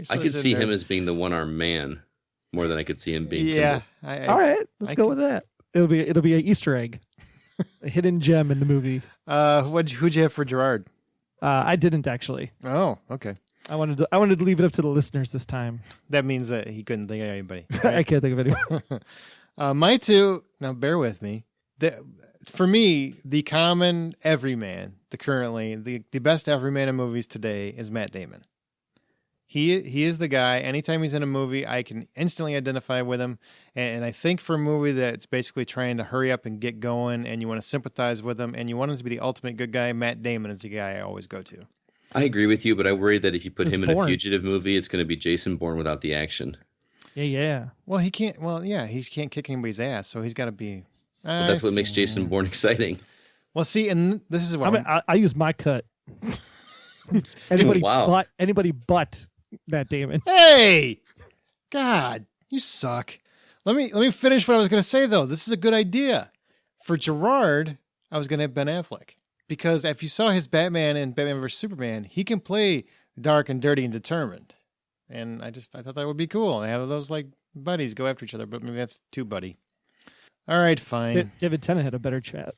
Speaker 2: I could see him as being the one-armed man more than I could see him being.
Speaker 1: Yeah.
Speaker 3: All right, let's go with that. It'll be an Easter egg, a hidden gem in the movie.
Speaker 1: Who'd you have for Gerard?
Speaker 3: I didn't actually.
Speaker 1: Oh, okay.
Speaker 3: I wanted to leave it up to the listeners this time.
Speaker 1: That means that he couldn't think of anybody.
Speaker 3: I
Speaker 1: Right?
Speaker 3: can't think of anyone.
Speaker 1: My two, now bear with me. For me, the common everyman, the best everyman in movies today is Matt Damon. He is the guy. Anytime he's in a movie, I can instantly identify with him. And I think for a movie that's basically trying to hurry up and get going, and you want to sympathize with him, and you want him to be the ultimate good guy, Matt Damon is the guy I always go to.
Speaker 2: I agree with you, but I worry that if you put
Speaker 3: It's
Speaker 2: him in a
Speaker 3: boring.
Speaker 2: Fugitive movie, it's going to be Jason Bourne without the action.
Speaker 3: Yeah.
Speaker 1: Well, he can't. Well, yeah, he can't kick anybody's ass, so he's got to be.
Speaker 2: But that's what makes Jason Bourne exciting.
Speaker 1: Well, see, and this is what
Speaker 3: I use my cut.
Speaker 2: Wow.
Speaker 3: Anybody but Matt Damon.
Speaker 1: Hey, God, you suck. Let me finish what I was going to say though. This is a good idea for Gerard. I was going to have Ben Affleck because if you saw his Batman in Batman vs Superman, he can play dark and dirty and determined. And I thought that would be cool. They have those like buddies go after each other, but maybe that's too buddy. All right, fine.
Speaker 3: David Tennant had a better chat.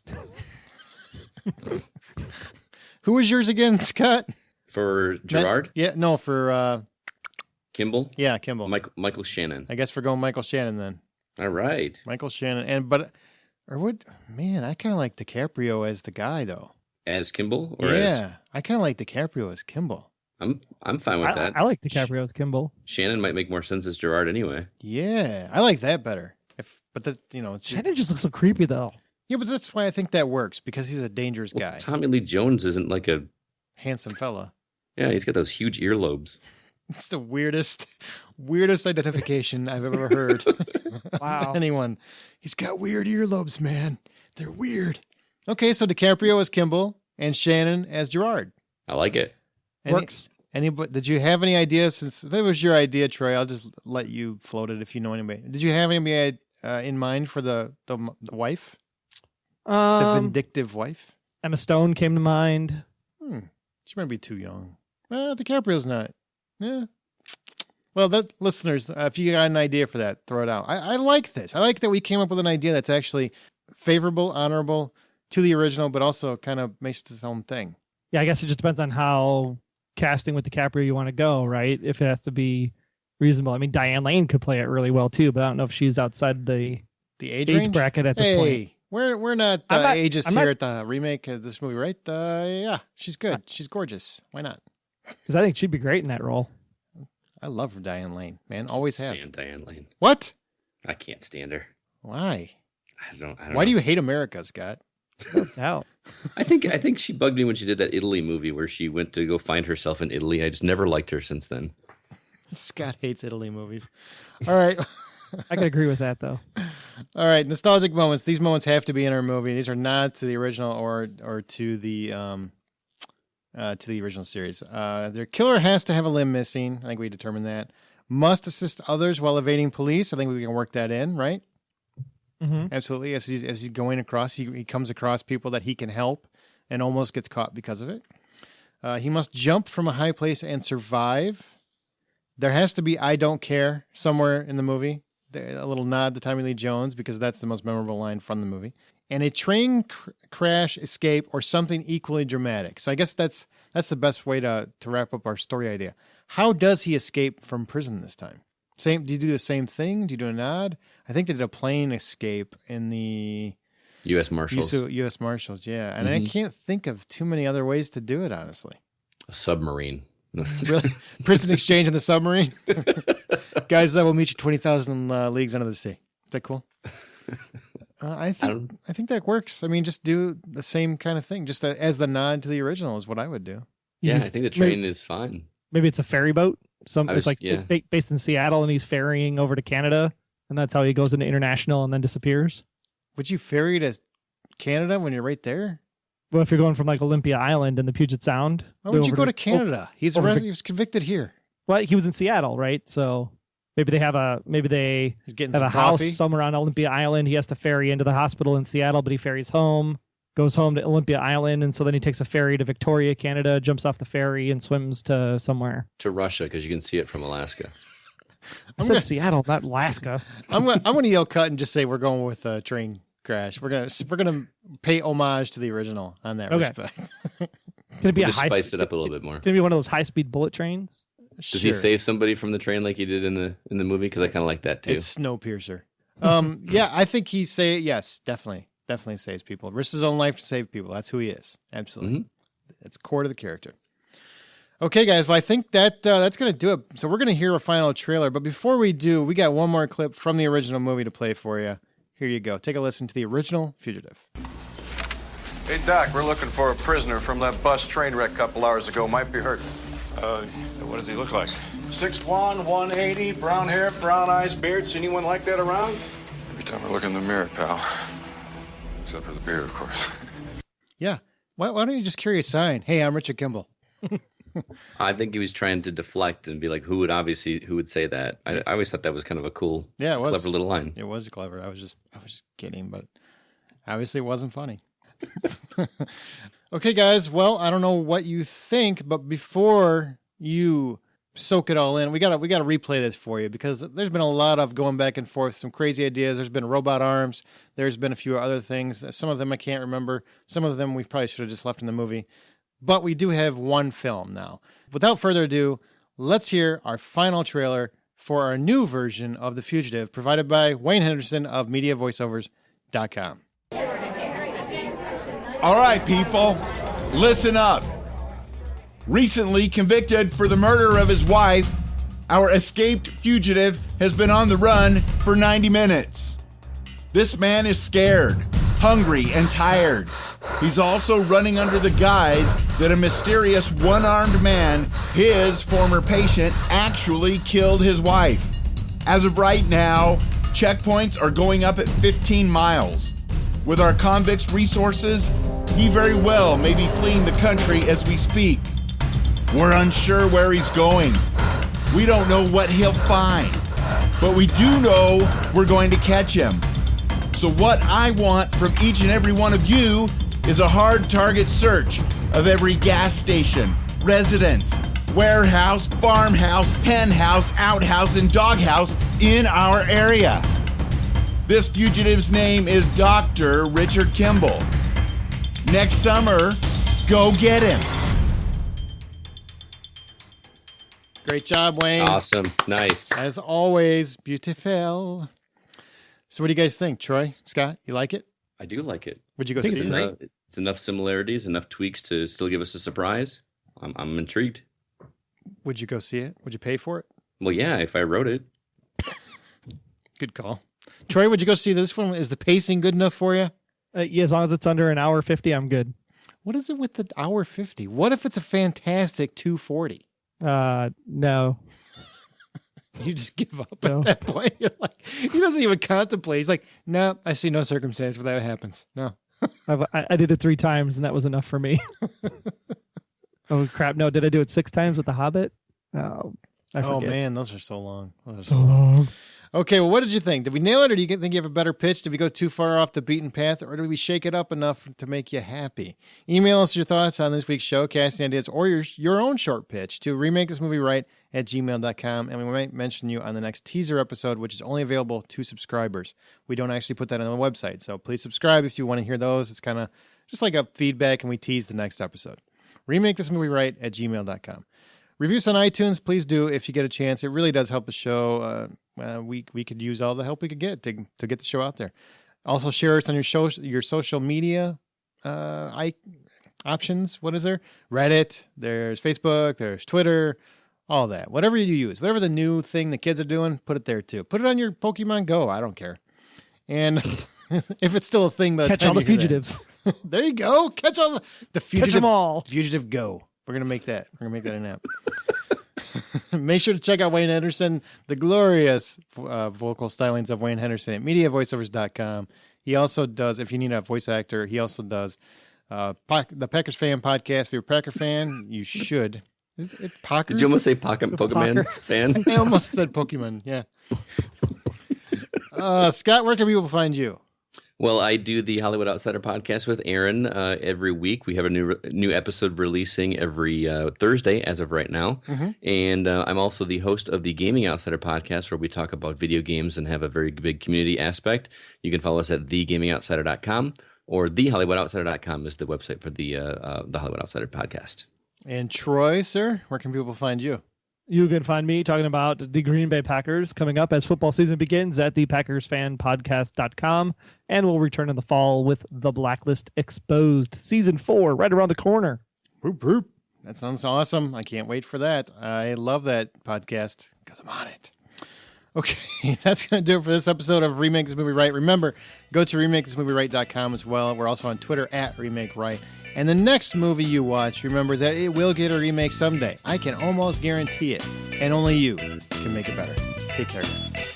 Speaker 1: Who was yours again, Scott?
Speaker 2: For Gerard?
Speaker 1: Yeah, no, for
Speaker 2: Kimble?
Speaker 1: Yeah, Kimble.
Speaker 2: Michael Shannon.
Speaker 1: I guess we're going Michael Shannon then.
Speaker 2: All right.
Speaker 1: Michael Shannon, I kind of like DiCaprio as the guy though.
Speaker 2: As Kimble?
Speaker 1: I kind of like DiCaprio as Kimble.
Speaker 2: I'm fine with that.
Speaker 3: I like DiCaprio as Kimble.
Speaker 2: Shannon might make more sense as Gerard anyway.
Speaker 1: Yeah, I like that better.
Speaker 3: Shannon just looks so creepy though.
Speaker 1: Yeah, but that's why I think that works because he's a dangerous guy.
Speaker 2: Tommy Lee Jones isn't like a
Speaker 1: handsome fella.
Speaker 2: Yeah, he's got those huge earlobes.
Speaker 1: It's the weirdest identification I've ever heard.
Speaker 3: Wow.
Speaker 1: Anyone. He's got weird earlobes, man. They're weird. Okay, so DiCaprio as Kimble and Shannon as Gerard.
Speaker 2: I like it.
Speaker 3: Works.
Speaker 1: Did you have any ideas? Since that was your idea, Troy, I'll just let you float it if you know anybody. Did you have anybody in mind for the wife? The vindictive wife?
Speaker 3: Emma Stone came to mind.
Speaker 1: She might be too young. Well, DiCaprio's not. Yeah. Well, listeners, if you got an idea for that, throw it out. I like this. I like that we came up with an idea that's actually favorable, honorable to the original, but also kind of makes its own thing.
Speaker 3: Yeah, I guess it just depends on how casting with DiCaprio you want to go, right? If it has to be reasonable. I mean, Diane Lane could play it really well too, but I don't know if she's outside the
Speaker 1: age range?
Speaker 3: bracket at this point.
Speaker 1: We're not ageist here at the remake of this movie, right? Yeah, she's good. She's gorgeous. Why not?
Speaker 3: Because I think she'd be great in that role.
Speaker 1: I love Diane Lane, man. Always have.
Speaker 2: Stand Diane Lane.
Speaker 1: What?
Speaker 2: I can't stand her.
Speaker 1: Why?
Speaker 2: I don't
Speaker 1: Why
Speaker 2: know.
Speaker 1: do you hate America, Scott?
Speaker 3: No doubt.
Speaker 2: I think she bugged me when she did that Italy movie where she went to go find herself in Italy. I just never liked her since then.
Speaker 1: Scott hates Italy movies. All right.
Speaker 3: I can agree with that though.
Speaker 1: All right, nostalgic moments. These moments have to be in our movie. These are not to the original or to the original series. Their killer has to have a limb missing. I think we determined that. Must assist others while evading police. I think we can work that in, right?
Speaker 3: Mm-hmm.
Speaker 1: Absolutely. As he's going across, he comes across people that he can help and almost gets caught because of it. He must jump from a high place and survive. There has to be "I don't care" somewhere in the movie. A little nod to Tommy Lee Jones because that's the most memorable line from the movie. And a train crash, escape, or something equally dramatic. So I guess that's the best way to wrap up our story idea. How does he escape from prison this time? Do you do the same thing? Do you do a nod? I think they did a plane escape in the
Speaker 2: US Marshals.
Speaker 1: US Marshals, yeah. And I can't think of too many other ways to do it, honestly.
Speaker 2: A submarine.
Speaker 1: Really? Prison exchange in the submarine? Guys, I will meet you 20,000 leagues under the sea. Is that cool? I think that works. I mean, just do the same kind of thing. Just as the nod to the original is what I would do.
Speaker 2: Yeah, I think the train is fine.
Speaker 3: Maybe it's a ferry boat. It's based in Seattle, and he's ferrying over to Canada, and that's how he goes into international and then disappears.
Speaker 1: Would you ferry to Canada when you're right there?
Speaker 3: Well, if you're going from like Olympia Island in the Puget Sound,
Speaker 1: why would you go to Canada? He was convicted here.
Speaker 3: Well, he was in Seattle, right? So maybe they have a house somewhere on Olympia Island. He has to ferry into the hospital in Seattle, but he ferries home, goes home to Olympia Island, and so then he takes a ferry to Victoria, Canada, jumps off the ferry, and swims to somewhere.
Speaker 2: To Russia, because you can see it from Alaska.
Speaker 3: I said Seattle, not Alaska.
Speaker 1: I'm gonna yell cut and just say we're going with a train crash. We're gonna pay homage to the original on that respect.
Speaker 3: Gonna be
Speaker 2: Just spice it up a little bit more.
Speaker 3: Gonna be one of those high-speed bullet trains.
Speaker 2: Does he save somebody from the train like he did in the movie? Because I kind of like that too.
Speaker 1: It's Snowpiercer. Yeah, I think yes, definitely saves people. Risks his own life to save people. That's who he is. Absolutely, it's core to the character. Okay, guys. Well, I think that's going to do it. So we're going to hear a final trailer. But before we do, we got one more clip from the original movie to play for you. Here you go. Take a listen to the original Fugitive.
Speaker 12: Hey, Doc, we're looking for a prisoner from that bus train wreck a couple hours ago. Might be hurt.
Speaker 9: What does he look like?
Speaker 12: 6'1", 180, brown hair, brown eyes, beards. Anyone like that around?
Speaker 9: Every time I look in the mirror, pal. Except for the beard, of course.
Speaker 1: Yeah. Why don't you just carry a sign? Hey, I'm Richard Kimble.
Speaker 2: I think he was trying to deflect and be like, who would say that? I always thought that was kind of a cool, clever little line.
Speaker 1: It was clever. I was just kidding, but obviously it wasn't funny. Okay, guys. Well, I don't know what you think, but before you soak it all in, we gotta replay this for you because there's been a lot of going back and forth, some crazy ideas. There's been robot arms. There's been a few other things. Some of them I can't remember. Some of them we probably should have just left in the movie. But we do have one film now. Without further ado, let's hear our final trailer for our new version of The Fugitive, provided by Wayne Henderson of MediaVoiceovers.com.
Speaker 13: All right, people, listen up. Recently convicted for the murder of his wife, our escaped fugitive has been on the run for 90 minutes. This man is scared, hungry, and tired. He's also running under the guise that a mysterious one-armed man, his former patient, actually killed his wife. As of right now, checkpoints are going up at 15 miles. With our convict's resources, he very well may be fleeing the country as we speak. We're unsure where he's going. We don't know what he'll find, but we do know we're going to catch him. So what I want from each and every one of you is a hard target search of every gas station, residence, warehouse, farmhouse, hen house, outhouse, and doghouse in our area. This fugitive's name is Dr. Richard Kimble. Next summer, go get him.
Speaker 1: Great job, Wayne.
Speaker 2: Awesome. Nice.
Speaker 1: As always, beautiful. So what do you guys think? Troy, Scott, you like it?
Speaker 2: I do like it.
Speaker 1: Would you go see it?
Speaker 2: It's enough similarities, enough tweaks to still give us a surprise. I'm intrigued.
Speaker 1: Would you go see it? Would you pay for it?
Speaker 2: Well, yeah, if I wrote it.
Speaker 1: Good call. Troy, would you go see this one? Is the pacing good enough for you?
Speaker 3: Yeah, as long as it's under an hour 50, I'm good.
Speaker 1: What is it with the hour 50? What if it's a fantastic 240?
Speaker 3: No.
Speaker 1: You just give up at that point. You're like, he doesn't even contemplate. He's like, no, I see no circumstance where that happens. No.
Speaker 3: I did it 3 times, and that was enough for me. Oh, crap. No, did I do it 6 times with The Hobbit? Oh, I forget.
Speaker 1: Oh, man, those are so long.
Speaker 3: So long.
Speaker 1: Okay, well, what did you think? Did we nail it, or do you think you have a better pitch? Did we go too far off the beaten path, or did we shake it up enough to make you happy? Email us your thoughts on this week's show, casting ideas, or your own short pitch to remakethismovie.right@gmail.com, and we might mention you on the next teaser episode, which is only available to subscribers. We don't actually put that on the website, so please subscribe if you want to hear those. It's kind of just like a feedback, and we tease the next episode. remakethismovie.right@gmail.com. Review us on iTunes, please do if you get a chance. It really does help the show. We could use all the help we could get to get the show out there. Also, share us on your social media options. What is there? Reddit. There's Facebook. There's Twitter. All that. Whatever you use, whatever the new thing the kids are doing, put it there too. Put it on your Pokemon Go. I don't care. And if it's still a thing,
Speaker 3: catch all the fugitives.
Speaker 1: There you go. Catch all the fugitive.
Speaker 3: Catch them all.
Speaker 1: Fugitive Go. We're going to make that. We're going to make that an app. Make sure to check out Wayne Henderson, the glorious vocal stylings of Wayne Henderson at MediaVoiceovers.com. He also does, if you need a voice actor, he also does the Packers Fan podcast. If you're a Packer fan, you should. Is it Packers?
Speaker 2: Did you almost say Pokemon fan?
Speaker 1: I almost said Pokemon, yeah. Scott, where can people find you?
Speaker 2: Well, I do the Hollywood Outsider podcast with Aaron every week. We have a new episode releasing every Thursday as of right now. Mm-hmm. And I'm also the host of the Gaming Outsider podcast, where we talk about video games and have a very big community aspect. You can follow us at thegamingoutsider.com or thehollywoodoutsider.com is the website for the Hollywood Outsider podcast.
Speaker 1: And Troy, sir, where can people find you?
Speaker 3: You can find me talking about the Green Bay Packers coming up as football season begins at the PackersFanPodcast.com. And we'll return in the fall with The Blacklist Exposed Season 4 right around the corner.
Speaker 1: Whoop, whoop. That sounds awesome. I can't wait for that. I love that podcast because I'm on it. Okay, that's going to do it for this episode of Remake This Movie Right. Remember, go to RemakeThisMovieRight.com as well. We're also on Twitter at Remake Right. And the next movie you watch, remember that it will get a remake someday. I can almost guarantee it. And only you can make it better. Take care, guys.